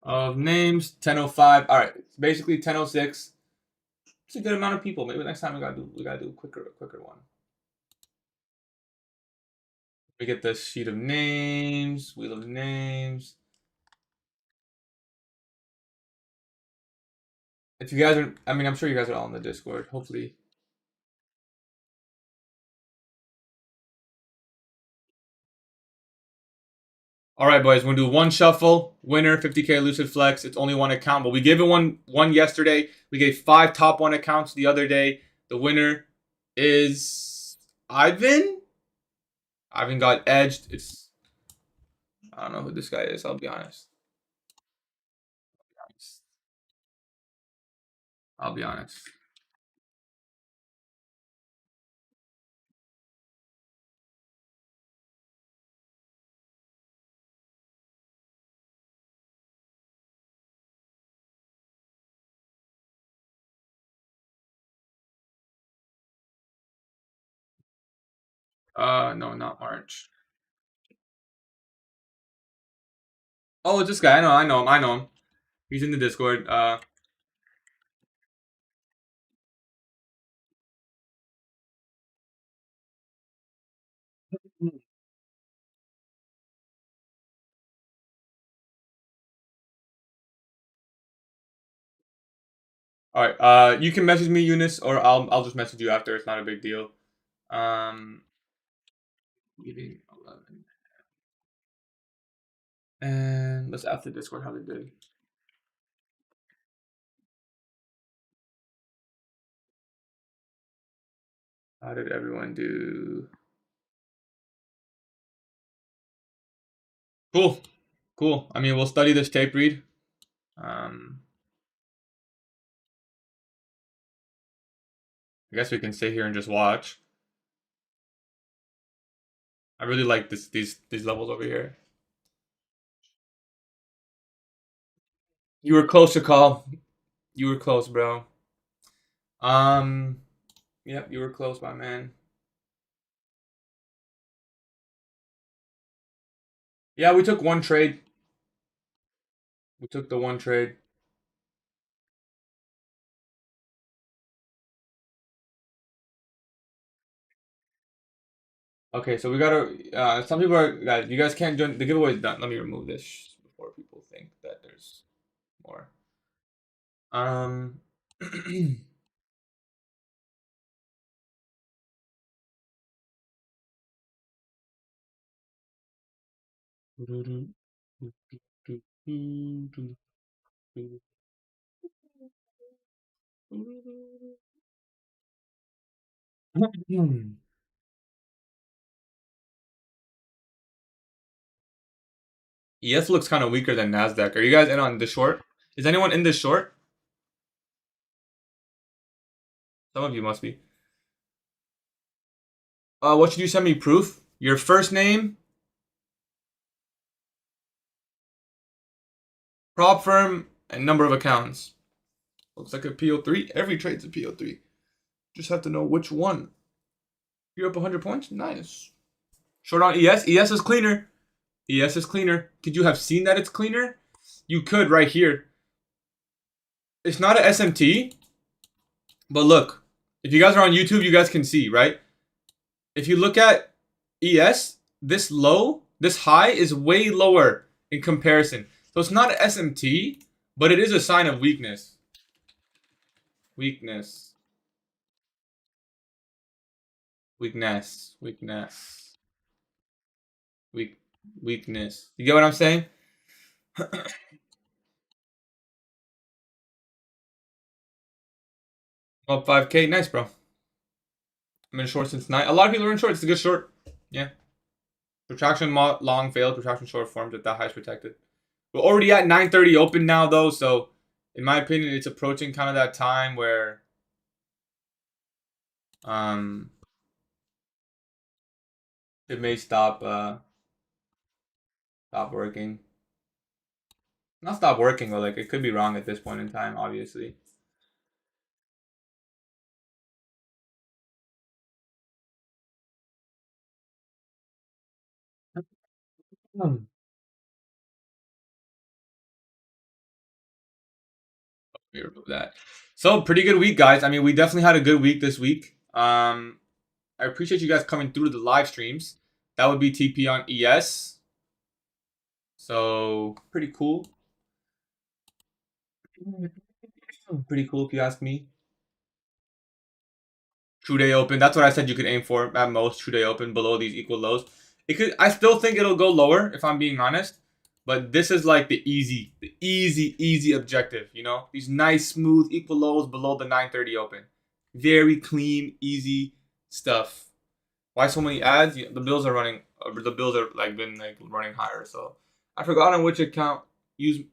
of names. 10:05. All right. It's basically 10:06. It's a good amount of people. Maybe next time we gotta do a quicker one. We get the sheet of names, wheel of names. If you guys are, I mean, I'm sure you guys are all in the Discord. Hopefully. All right, boys. We're gonna do one shuffle. Winner, 50K Lucid Flex. It's only one account, but we gave it one yesterday. We gave 5 top 1 accounts the other day. The winner is Ivan. Ivan got edged. I don't know who this guy is. I'll be honest. I'll be honest. No, not March. Oh, it's this guy. I know him. He's in the Discord. All right. You can message me, Eunice, or I'll just message you after. It's not a big deal. Um, meeting 11. And let's ask the Discord how they did. How did everyone do? Cool. Cool. I mean, we'll study this tape read. I guess we can sit here and just watch. I really like these levels over here. You were close to call. You were close, bro. Yep, you were close, my man. Yeah, we took one trade. We took the one trade. Okay, so we gotta. Some people are guys. You guys can't join. The giveaway is done. Let me remove this before people think that there's more. Um. ES looks kind of weaker than Nasdaq. Are you guys in on the short? Is anyone in this short? Some of you must be. What should you send me proof? Your first name, prop firm, and number of accounts. Looks like a PO3. Every trade's a PO3. Just have to know which one. You're up 100 points? Nice. Short on ES? ES is cleaner. ES is cleaner. Could you have seen that it's cleaner? You could right here. It's not an SMT, but look. If you guys are on YouTube, you guys can see, right? If you look at ES, this low, this high is way lower in comparison. So it's not an SMT, but it is a sign of weakness. Weakness. Weakness. Weakness. Weakness. You get what I'm saying? Up 5K. Nice, bro. I'm in short since 9. A lot of people are in short. It's a good short. Yeah. Retraction long failed. Retraction short forms at that highest protected. We're already at 9:30 open now, though. So, in my opinion, it's approaching kind of that time where it may stop working. Not stop working, but like it could be wrong at this point in time, obviously. Let me remove that. So pretty good week, guys. I mean, we definitely had a good week this week. I appreciate you guys coming through to the live streams. That would be TP on ES. So pretty cool. Pretty cool if you ask me. True day open. That's what I said you could aim for at most. True day open below these equal lows. It could. I still think it'll go lower if I'm being honest. But this is like the easy objective. You know, these nice, smooth equal lows below the 9:30 open. Very clean, easy stuff. Why so many ads? The bills are running. The bills are like been like running higher. So I forgot on which account use.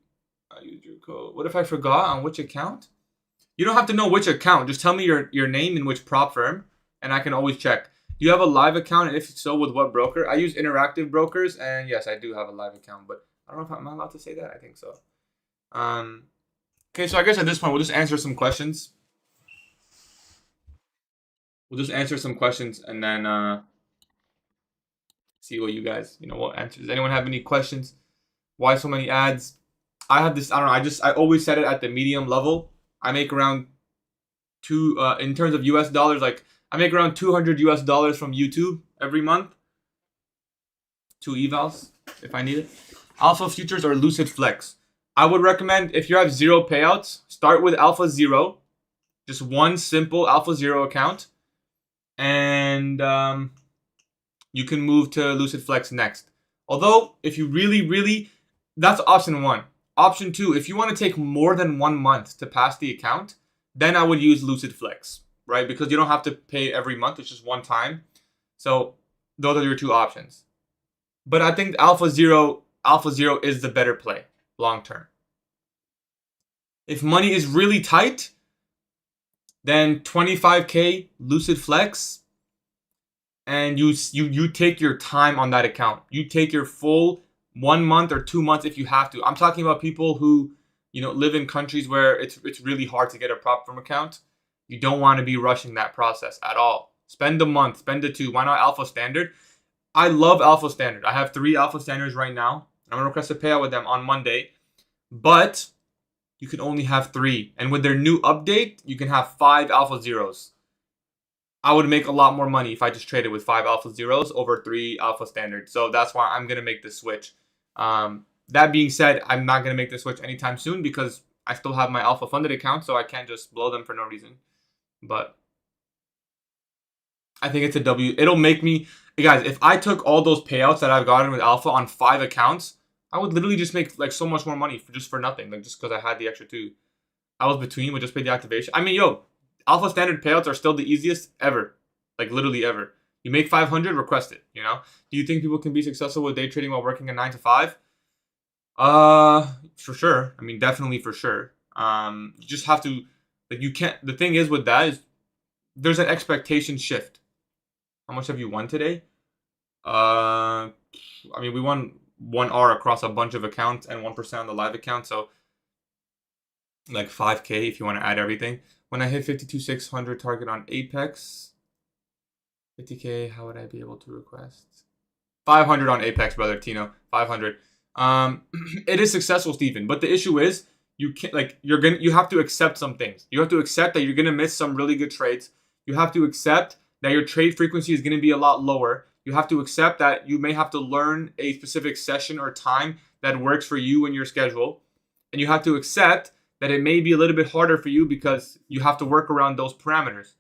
I used your code. What if I forgot on which account? You don't have to know which account. Just tell me your name and which prop firm, and I can always check. Do you have a live account, and if so, with what broker? I use Interactive Brokers, and yes, I do have a live account, but I don't know if I'm allowed to say that. I think so. Okay, so I guess at this point we'll just answer some questions. We'll just answer some questions and then see what you guys, what answers. Does anyone have any questions? Why so many ads? I have this. I don't know. I always set it at the medium level. I make around in terms of US dollars, like I make around $200 US from YouTube every month. 2 evals if I need it. Alpha futures or Lucid Flex. I would recommend if you have 0 payouts, start with Alpha 0, just one simple Alpha 0 account, and you can move to Lucid Flex next. Although, if you really, that's option 1. Option 2, if you want to take more than 1 month to pass the account, then I would use Lucid Flex, right? Because you don't have to pay every month, it's just one time. So those are your 2 options. But I think Alpha Zero is the better play long term. If money is really tight, then 25K Lucid Flex, and you take your time on that account. You take your full 1 month or 2 months if you have to. I'm talking about people who live in countries where it's really hard to get a prop firm account. You don't want to be rushing that process at all. Spend a month, spend a 2. Why not Alpha Standard? I love Alpha Standard. I have 3 Alpha Standards right now. I'm going to request a payout with them on Monday. But you can only have 3. And with their new update, you can have 5 Alpha Zeros. I would make a lot more money if I just traded with 5 Alpha Zeros over 3 Alpha Standards. So that's why I'm going to make the switch. That being said, I'm not going to make the switch anytime soon because I still have my Alpha funded account, so I can't just blow them for no reason. But I think it's a W. It'll make me... Guys, if I took all those payouts that I've gotten with Alpha on 5 accounts, I would literally just make like so much more money for nothing, like just because I had the extra 2. I was between, would just pay the activation. I mean, Alpha Standard payouts are still the easiest ever, like literally ever. You make 500, request it. Do you think people can be successful with day trading while working a 9 to 5? For sure. I mean, definitely for sure. You just have to, like, you can't. The thing is with that is there's an expectation shift. How much have you won today? I mean, we won 1R across a bunch of accounts and 1% on the live account. So, like 5K if you want to add everything. When I hit 52,600 target on Apex, 50K, how would I be able to request? 500 on Apex, brother, Tino. 500. It is successful, Stephen. But the issue is, you have to accept some things. You have to accept that you're gonna miss some really good trades. You have to accept that your trade frequency is going to be a lot lower. You have to accept that you may have to learn a specific session or time that works for you and your schedule. And you have to accept that it may be a little bit harder for you because you have to work around those parameters.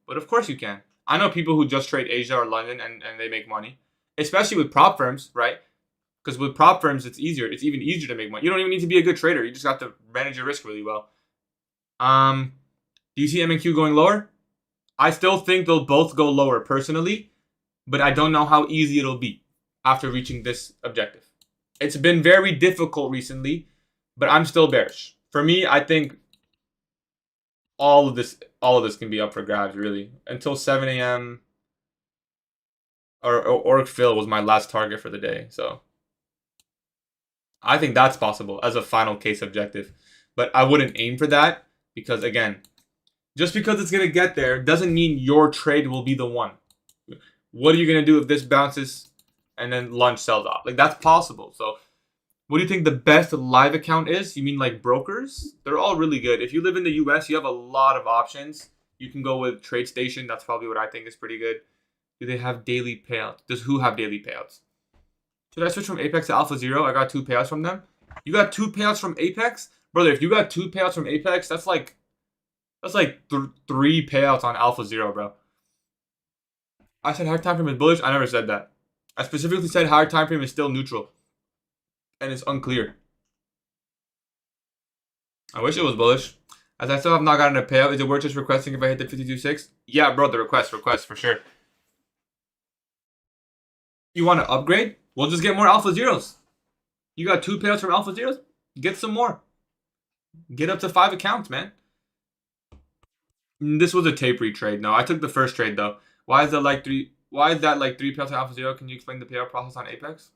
But of course you can. I know people who just trade Asia or London and they make money. Especially with prop firms, right? Because with prop firms, it's easier. It's even easier to make money. You don't even need to be a good trader. You just have to manage your risk really well. Do you see M&Q going lower? I still think they'll both go lower personally, but I don't know how easy it'll be after reaching this objective. It's been very difficult recently, but I'm still bearish. For me, I think all of this can be up for grabs really until 7 a.m. or fill was my last target for the day. So I think that's possible as a final case objective, but I wouldn't aim for that because again, just because it's going to get there doesn't mean your trade will be the one. What are you going to do if this bounces and then lunch sells off? Like, that's possible. So, what do you think the best live account is? You mean like brokers? They're all really good. If you live in the US, you have a lot of options. You can go with TradeStation. That's probably what I think is pretty good. Do they have daily payouts? Does who have daily payouts? Should I switch from Apex to Alpha Zero? I got 2 payouts from them. You got 2 payouts from Apex? Brother, if you got 2 payouts from Apex, that's like 3 payouts on Alpha Zero, bro. I said higher time frame is bullish. I never said that. I specifically said higher time frame is still neutral. And it's unclear. I wish it was bullish. As I still have not gotten a payout, is it worth just requesting if I hit the 52.6? Yeah, bro, the request for sure. You want to upgrade? We'll just get more Alpha Zeros. You got 2 payouts from Alpha Zeros? Get some more. Get up to 5 accounts, man. This was a tape read trade. No, I took the first trade though. Why is that like three? Why is that like 3 payouts on Alpha Zero? Can you explain the payout process on Apex?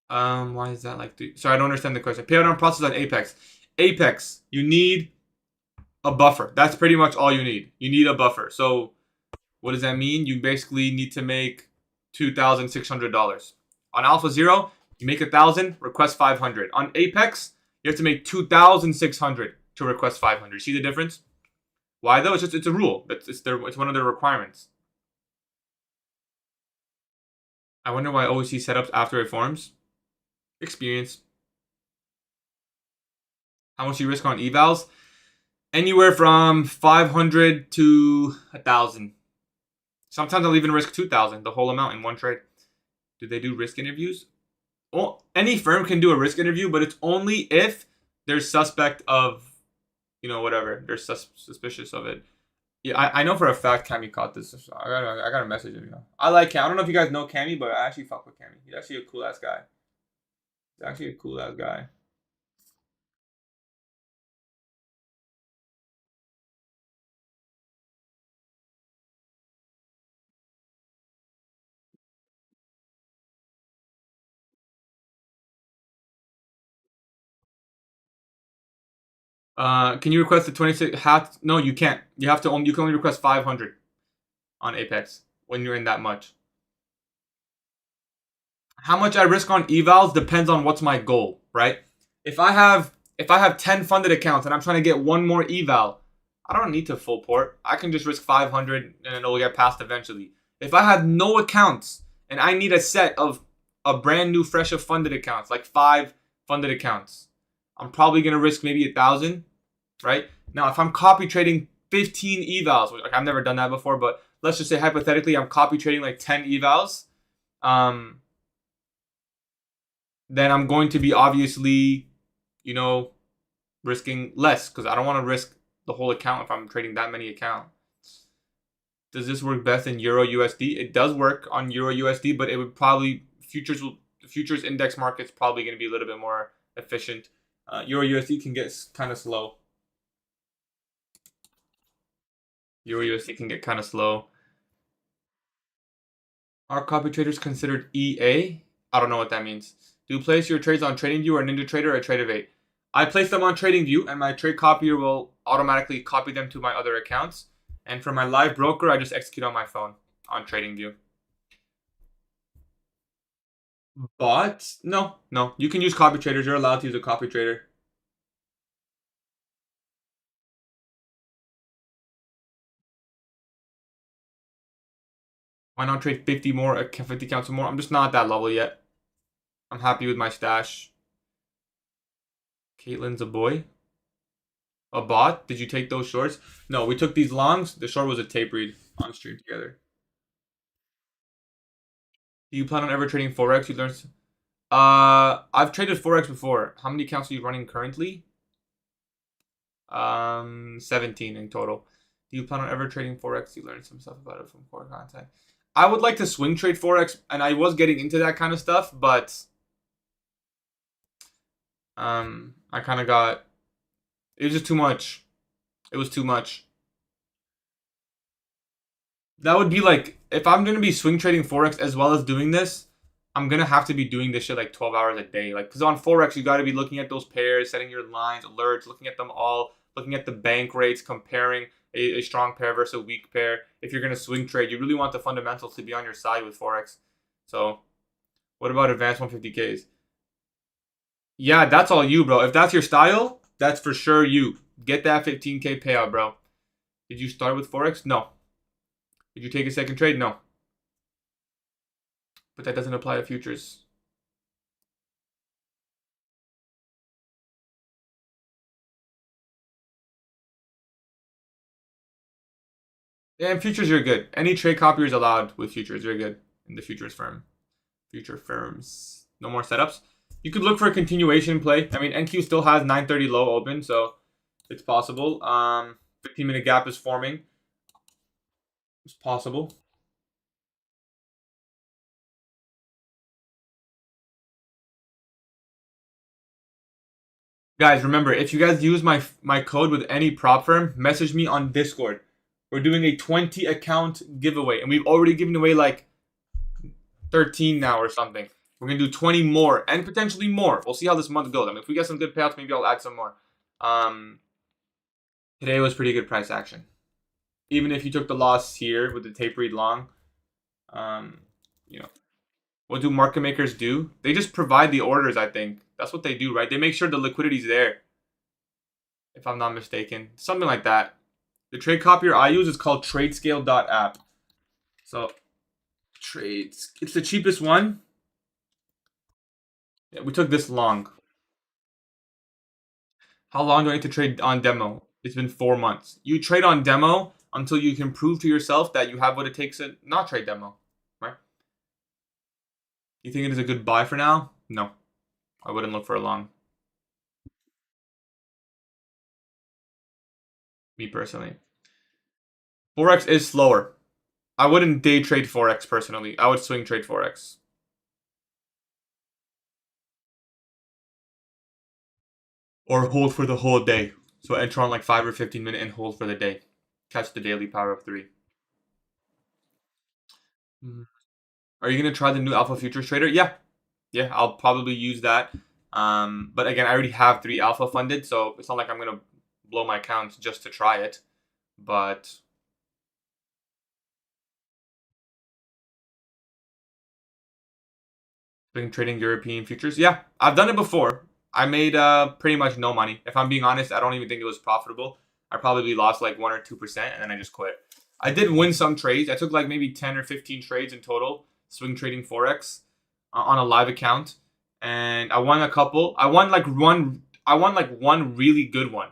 Why is that like three? Sorry, I don't understand the question. Payout on process on Apex. Apex, you need a buffer. That's pretty much all you need. You need a buffer. So what does that mean? You basically need to make $2,600. On Alpha Zero, you make 1,000, request 500. On Apex, you have to make 2,600 to request 500. See the difference? Why though? It's a rule. It's one of their requirements. I wonder why always see setups after it forms. Experience. How much you risk on evals? Anywhere from 500 to 1,000. Sometimes I'll even risk 2,000, the whole amount in one trade. Do they do risk interviews? Well, any firm can do a risk interview, but it's only if they're suspect of, whatever. They're suspicious of it. Yeah, I know for a fact Cammy caught this. I gotta message him. I like Cam. I don't know if you guys know Cammy, but I actually fuck with Cammy. He's actually a cool ass guy. He's actually a cool ass guy. Can you request the 26 hat? No, you can't. You can only request 500 on Apex when you're in that much. How much I risk on evals depends on what's my goal, right? If I have 10 funded accounts and I'm trying to get one more eval, I don't need to full port. I can just risk 500 and it'll get passed eventually. If I have no accounts and I need a set of a brand new fresh of funded accounts, like 5 funded accounts, I'm probably gonna risk maybe 1,000, right? Now if I'm copy trading 15 evals, which, like, I've never done that before, but let's just say hypothetically I'm copy trading like 10 evals, then I'm going to be obviously, risking less because I don't want to risk the whole account if I'm trading that many accounts. Does this work best in Euro USD? It does work on Euro USD, but it would probably the futures index market's probably going to be a little bit more efficient. Euro USD can get kind of slow. Euro USD can get kind of slow. Are copy traders considered EA? I don't know what that means. Do you place your trades on TradingView or NinjaTrader or Tradeify? I place them on TradingView, and my trade copier will automatically copy them to my other accounts. And for my live broker, I just execute on my phone on TradingView. But no, you can use copy traders. You're allowed to use a copy trader. Why not trade 50 accounts or more? I'm just not at that level yet. I'm happy with my stash. Caitlin's a boy. A bot? Did you take those shorts? No, we took these longs. The short was a tape read on stream together. Do you plan on ever trading Forex? You learned. I've traded Forex before. How many accounts are you running currently? 17 in total. Do you plan on ever trading Forex? You learned some stuff about it from core content. I would like to swing trade Forex, and I was getting into that kind of stuff, but I kind of got. It was just too much. It was too much. That would be like if I'm gonna be swing trading Forex as well as doing this, I'm gonna have to be doing this shit like 12 hours a day. Like, because on Forex you got to be looking at those pairs, setting your lines, alerts, looking at them all, looking at the bank rates, comparing a strong pair versus a weak pair. If you're gonna swing trade, you really want the fundamentals to be on your side with Forex. So, what about advanced 150Ks? Yeah, that's all you, bro. If that's your style, that's for sure you. Get that 15K payout, bro. Did you start with Forex? No. Did you take a second trade? No. But that doesn't apply to futures. Yeah, in futures you're good. Any trade copier is allowed with futures. You're good in the futures firm. Future firms. No more setups. You could look for a continuation play. I mean, NQ still has 930 low open, so it's possible. 15-minute gap is forming. It's possible. Guys, remember, if you guys use my code with any prop firm, message me on Discord. We're doing a 20 account giveaway, and we've already given away like 13 now or something. We're gonna do 20 more and potentially more. We'll see how this month goes. I mean, if we get some good payouts, maybe I'll add some more. Today was pretty good price action. Even if you took the loss here with the tape read long, you know, what do market makers do? They just provide the orders, I think. That's what they do, right? They make sure the liquidity's there. If I'm not mistaken. Something like that. The trade copier I use is called tradescale.app. So, trades. It's the cheapest one. Yeah, we took this long. How long do I need to trade on demo? It's been 4 months. You trade on demo until you can prove to yourself that you have what it takes to not trade demo, right? You think it is a good buy for now? No. I wouldn't look for a long. Me personally. Forex is slower. I wouldn't day trade Forex personally. I would swing trade Forex. Or hold for the whole day. So enter on like 5 or 15 minute and hold for the day. Catch the daily power of 3. Are you going to try the new Alpha Futures Trader? Yeah. Yeah, I'll probably use that. But again, I already have 3 Alpha funded, so it's not like I'm going to blow my accounts just to try it. But been trading European futures? Yeah, I've done it before. I made pretty much no money. If I'm being honest, I don't even think it was profitable. I probably lost like 1 or 2%, and then I just quit. I did win some trades. I took like maybe 10 or 15 trades in total, swing trading Forex on a live account, and I won a couple. I won like one really good one.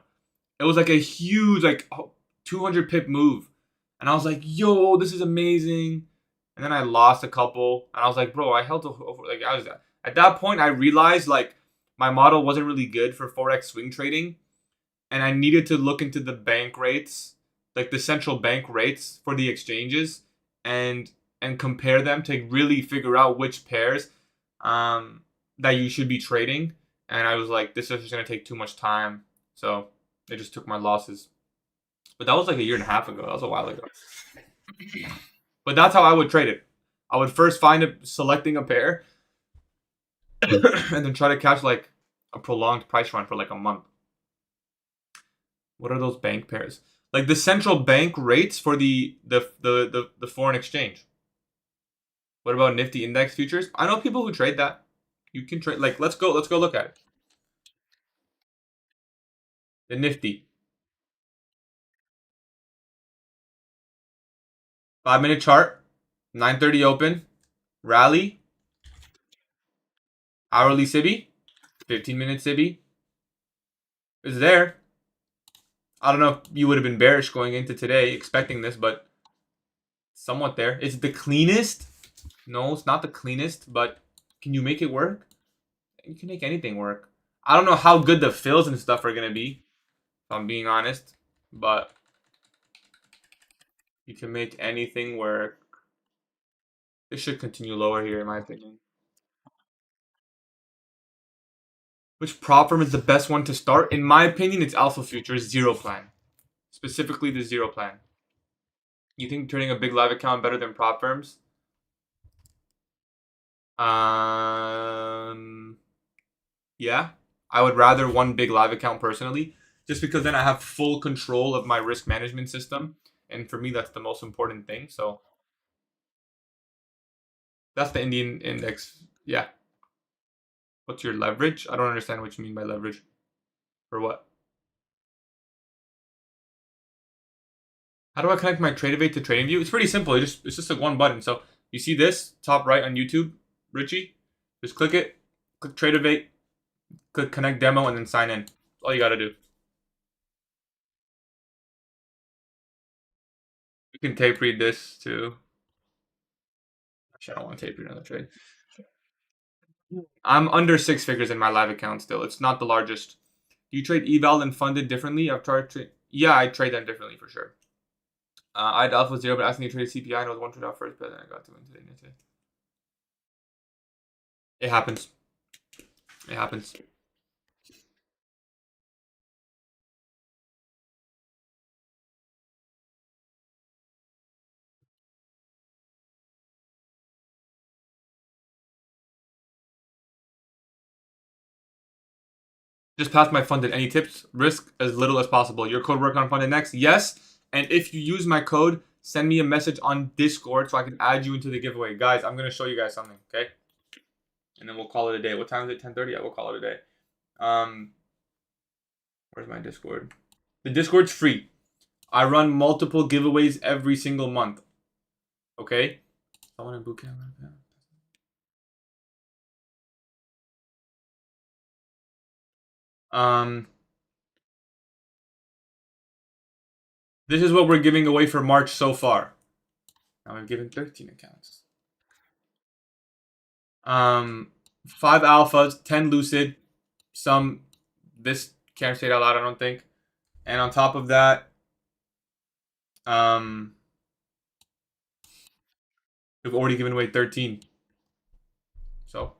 It was like a huge 200 pip move, and I was like, "Yo, this is amazing." And then I lost a couple, and I was like, "Bro, I held over." Like I was at that point, I realized like my model wasn't really good for Forex swing trading, and I needed to look into the bank rates, like the central bank rates for the exchanges, and compare them to really figure out which pairs that you should be trading. And I was like, this is just gonna take too much time, so I just took my losses. But that was like a year and a half ago. That was a while ago. But that's how I would trade it. I would first find selecting a pair, and then try to catch like a prolonged price run for like a month. What are those bank pairs? Like the central bank rates for the foreign exchange. What about Nifty index futures? I know people who trade that. You can trade like let's go look at it. The Nifty. 5 minute chart. 9:30 open. Rally. Hourly Sibi. 15-minute Sibi. Is there. I don't know if you would have been bearish going into today expecting this, but somewhat there. Is it the cleanest? No, it's not the cleanest, but can you make it work? You can make anything work. I don't know how good the fills and stuff are going to be, if I'm being honest, but you can make anything work. This should continue lower here, in my opinion. Which prop firm is the best one to start? In my opinion, it's Alpha Futures Zero Plan. Specifically, the Zero Plan. You think turning a big live account better than prop firms? Yeah. I would rather one big live account personally, just because then I have full control of my risk management system. And for me, that's the most important thing. So that's the Indian index. Yeah. What's your leverage? I don't understand what you mean by leverage. For what? How do I connect my Tradeify to TradingView? It's pretty simple. It's just like one button. So you see this top right on YouTube, Richie? Just click it, click Tradeify, click connect demo, and then sign in. That's all you gotta do. You can tape read this too. Actually, I don't want to tape read another trade. I'm under 6 figures in my live account still. It's not the largest. Do you trade eval and funded differently? I've tried to. Yeah, I trade them differently for sure. I had alpha 0, but asking me to trade CPI, and I was 1 trade off first, but then I got to win today. It happens. It happens. Just pass my funded. Any tips? Risk as little as possible. Your code work on funded next? Yes. And if you use my code, send me a message on Discord so I can add you into the giveaway. Guys, I'm going to show you guys something, okay? And then we'll call it a day. What time is it? 10:30? Yeah, we'll call it a day. Where's my Discord? The Discord's free. I run multiple giveaways every single month. Okay? Someone in boot camp. This is what we're giving away for March so far. Now we've given 13 accounts. 5 alphas, 10 Lucid, some this can't say it out loud, I don't think. And on top of that, we've already given away 13. So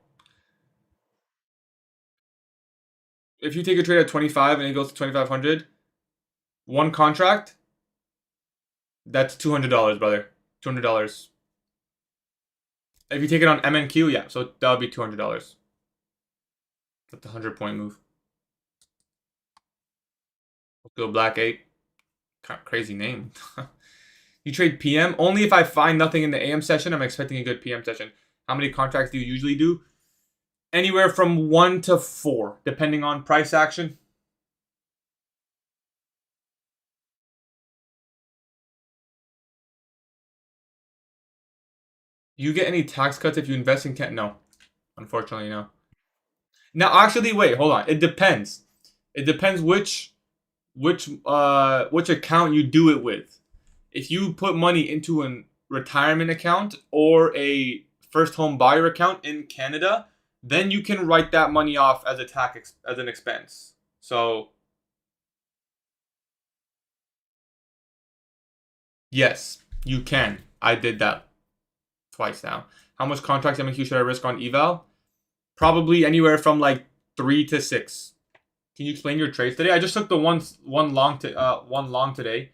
if you take a trade at 25 and it goes to 2,500, one contract, that's $200, brother. $200. If you take it on MNQ, yeah, so that would be $200. That's a 100-point move. Let's go Black 8. Kind of crazy name. You trade PM? Only if I find nothing in the AM session. I'm expecting a good PM session. How many contracts do you usually do? Anywhere from 1 to 4, depending on price action. You get any tax cuts if you invest in Kent? No. Unfortunately, no. Now, actually, wait, hold on. It depends. It depends which account you do it with. If you put money into a retirement account or a first home buyer account in Canada, then you can write that money off as an expense. So yes, you can. I did that twice now. How much contracts MQ should I risk on eval? Probably anywhere from like 3 to 6. Can you explain your trades today? I just took the one long today.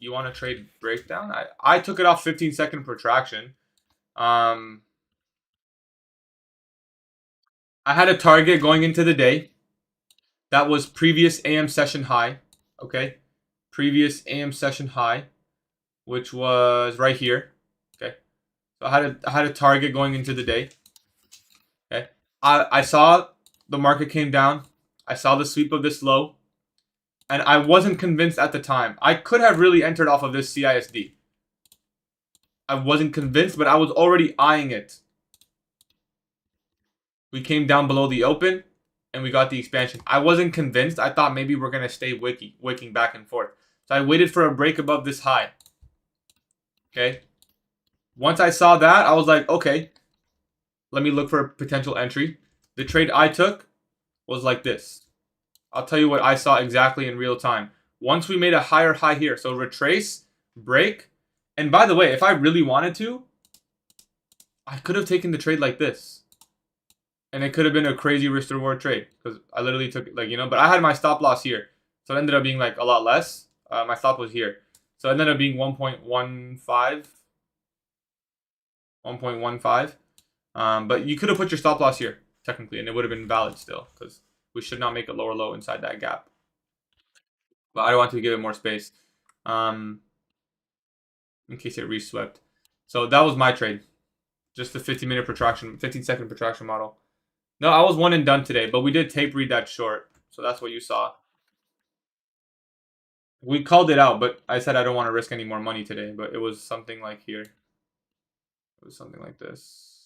You want to trade breakdown? I took it off 15-second protraction. I had a target going into the day. That was previous AM session high. Okay, previous AM session high, which was right here. Okay, so I had a target going into the day. Okay, I saw the market came down. I saw the sweep of this low. And I wasn't convinced at the time. I could have really entered off of this CISD. I wasn't convinced, but I was already eyeing it. We came down below the open, and we got the expansion. I wasn't convinced. I thought maybe we're going to stay wicking back and forth. So I waited for a break above this high. Okay. Once I saw that, I was like, okay, let me look for a potential entry. The trade I took was like this. I'll tell you what I saw exactly in real time. Once we made a higher high here, so retrace, break, and by the way, if I really wanted to, I could have taken the trade like this. And it could have been a crazy risk reward trade because I literally took but I had my stop loss here. So it ended up being like a lot less. My stop was here. So it ended up being 1.15. 1.15. But you could have put your stop loss here, technically, and it would have been valid still because we should not make a lower low inside that gap. But I don't want to give it more space. In case it reswept. So that was my trade. Just the 15-minute protraction, 15-second protraction model. No, I was one and done today, but we did tape read that short. So that's what you saw. We called it out, but I said I don't want to risk any more money today. But it was something like here. It was something like this.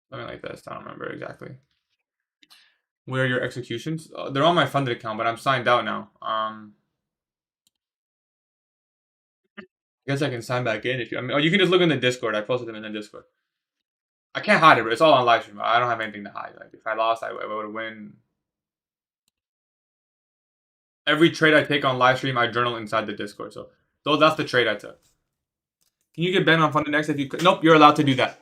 Something like this. I don't remember exactly. Where are your executions? They're on my funded account, but I'm signed out now. I guess I can sign back in if you. You can just look in the Discord. I posted them in the Discord. I can't hide it, but it's all on live stream. I don't have anything to hide. Like if I lost, I would win. Every trade I take on live stream, I journal inside the Discord. So that's the trade I took. Can you get banned on funded next if you could? Nope, you're allowed to do that.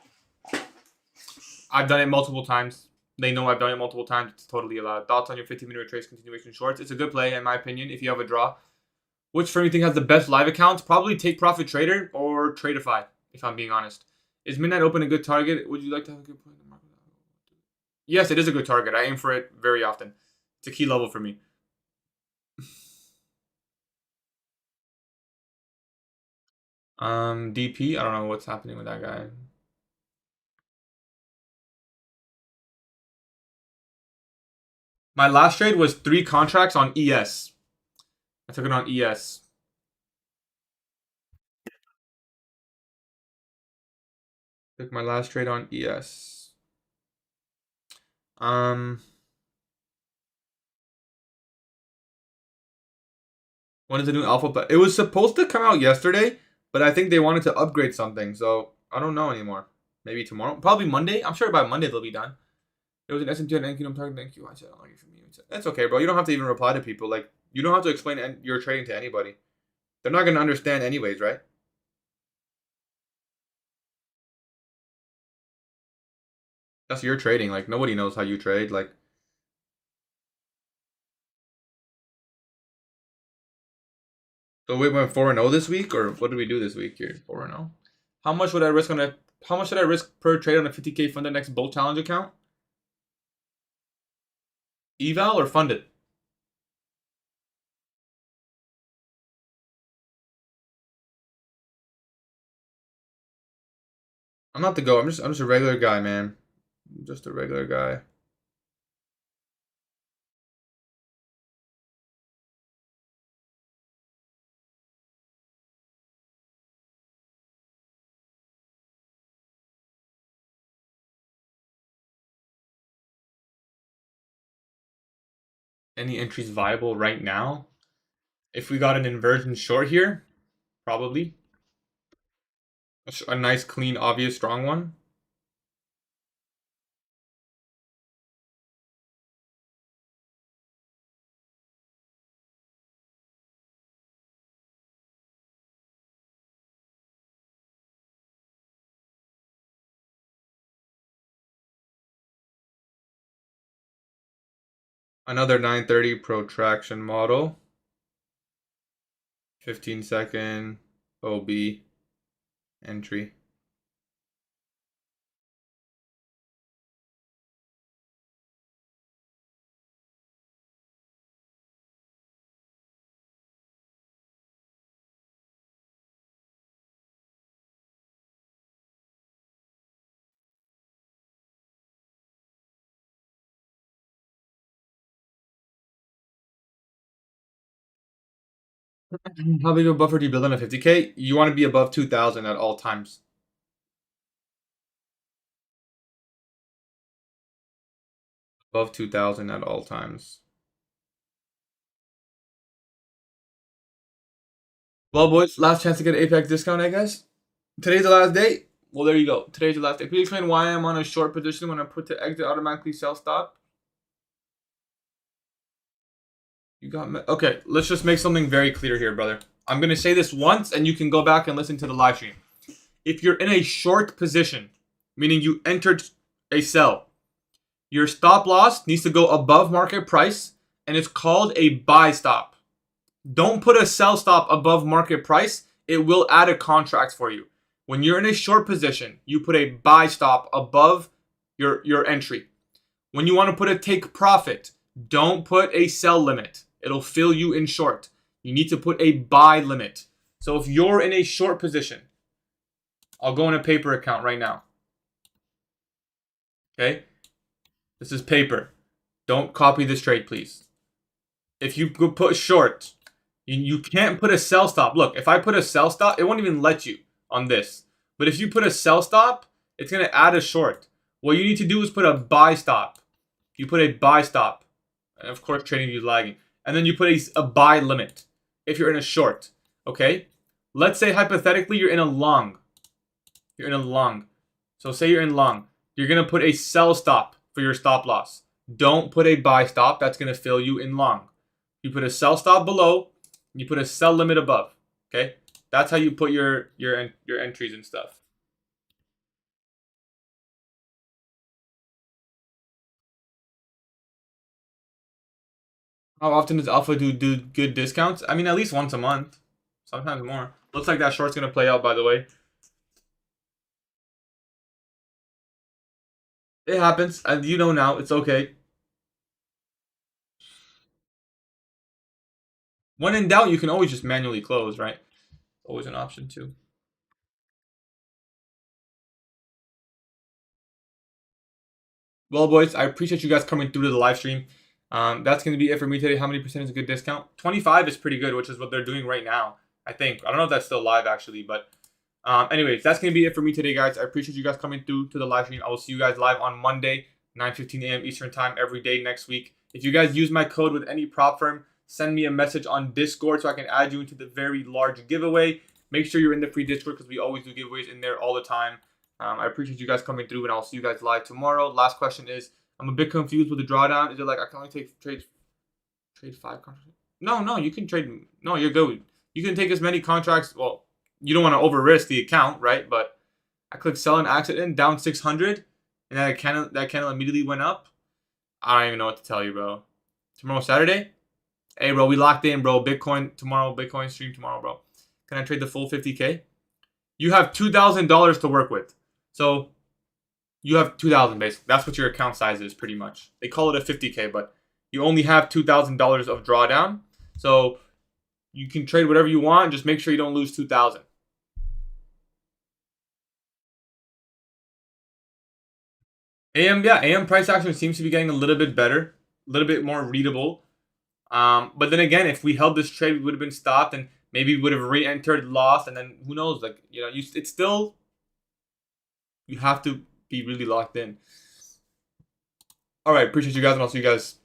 I've done it multiple times. They know I've done it multiple times. It's totally allowed. Thoughts on your 15-minute retrace continuation shorts? It's a good play, in my opinion, if you have a draw. Which firm you think has the best live accounts? Probably Take Profit Trader or Tradeify, if I'm being honest. Is Midnight Open a good target? Would you like to have a good play in the market? Yes, it is a good target. I aim for it very often. It's a key level for me. DP. I don't know what's happening with that guy. My last trade was 3 contracts on ES. I took it on ES. Took my last trade on ES. When is the new alpha? But it was supposed to come out yesterday, but I think they wanted to upgrade something, so I don't know anymore. Maybe tomorrow, probably Monday. I'm sure by Monday they'll be done. It was an S&P and Kingdom target. Thank you. I said I like it from you. That's okay, bro. You don't have to even reply to people. Like you don't have to explain your trading to anybody. They're not gonna understand anyways, right? That's your trading. Like nobody knows how you trade. Like so we went 4-0 this week, or what did we do this week here? 4-0. How much would I risk on a? How much should I risk per trade on a 50K funded next Bolt Challenge account? Eval or funded? I'm not the go. I'm just a regular guy, man. I'm just a regular guy. Any entries viable right now? If we got an inversion short here, probably. A nice, clean, obvious, strong one. Another 930 protraction model. 15-second OB entry. How big of a buffer do you build on a 50K? You want to be above 2,000 at all times. Above 2,000 at all times. Well, boys, last chance to get an Apex discount, I guess. Today's the last day. Well, there you go. Today's the last day. Please explain why I'm on a short position when I put to exit automatically sell stop. You got me. Okay, let's just make something very clear here, brother. I'm going to say this once, and you can go back and listen to the live stream. If you're in a short position, meaning you entered a sell, your stop loss needs to go above market price, and it's called a buy stop. Don't put a sell stop above market price. It will add a contract for you. When you're in a short position, you put a buy stop above your entry. When you want to put a take profit, don't put a sell limit. It'll fill you in short. You need to put a buy limit. So if you're in a short position, I'll go in a paper account right now. Okay? This is paper. Don't copy this trade, please. If you put short, you can't put a sell stop. Look, if I put a sell stop, it won't even let you on this. But if you put a sell stop, it's going to add a short. What you need to do is put a buy stop. You put a buy stop. And of course, trading view is lagging. And then you put a buy limit if you're in a short. Okay? Let's say hypothetically you're in a long. You're in a long. So say you're in long. You're going to put a sell stop for your stop loss. Don't put a buy stop. That's going to fill you in long. You put a sell stop below. You put a sell limit above. Okay? That's how you put your entries and stuff. How often does Alpha do good discounts? I mean, at least once a month. Sometimes more. Looks like that short's going to play out, by the way. It happens. You know now. It's okay. When in doubt, you can always just manually close, right? Always an option too. Well, boys, I appreciate you guys coming through to the live stream. That's going to be it for me today. How many percent is a good discount? 25 is pretty good, which is what they're doing right now, I think. I don't know if that's still live, actually. But anyways, that's going to be it for me today, guys. I appreciate you guys coming through to the live stream. I will see you guys live on Monday, 9:15 a.m. Eastern Time, every day next week. If you guys use my code with any prop firm, send me a message on Discord so I can add you into the very large giveaway. Make sure you're in the free Discord because we always do giveaways in there all the time. I appreciate you guys coming through, and I'll see you guys live tomorrow. Last question is, I'm a bit confused with the drawdown. Is it like I can only trade 5 contracts? No, you can trade. No, you're good. You can take as many contracts. Well, you don't want to over risk the account, right? But I clicked sell an accident down 600, and that candle immediately went up. I don't even know what to tell you, bro. Tomorrow Saturday. Hey, bro, we locked in, bro. Bitcoin tomorrow. Bitcoin stream tomorrow, bro. Can I trade the full 50K? You have $2,000 to work with. So you have 2,000 basically. That's what your account size is pretty much. They call it a 50K, but you only have $2,000 of drawdown. So you can trade whatever you want. Just make sure you don't lose 2,000. AM price action seems to be getting a little bit better, a little bit more readable. But then again, if we held this trade, we would have been stopped and maybe we would have re-entered, lost, and then who knows? Like it's still, you have to be really locked in. All right, appreciate you guys, and I'll see you guys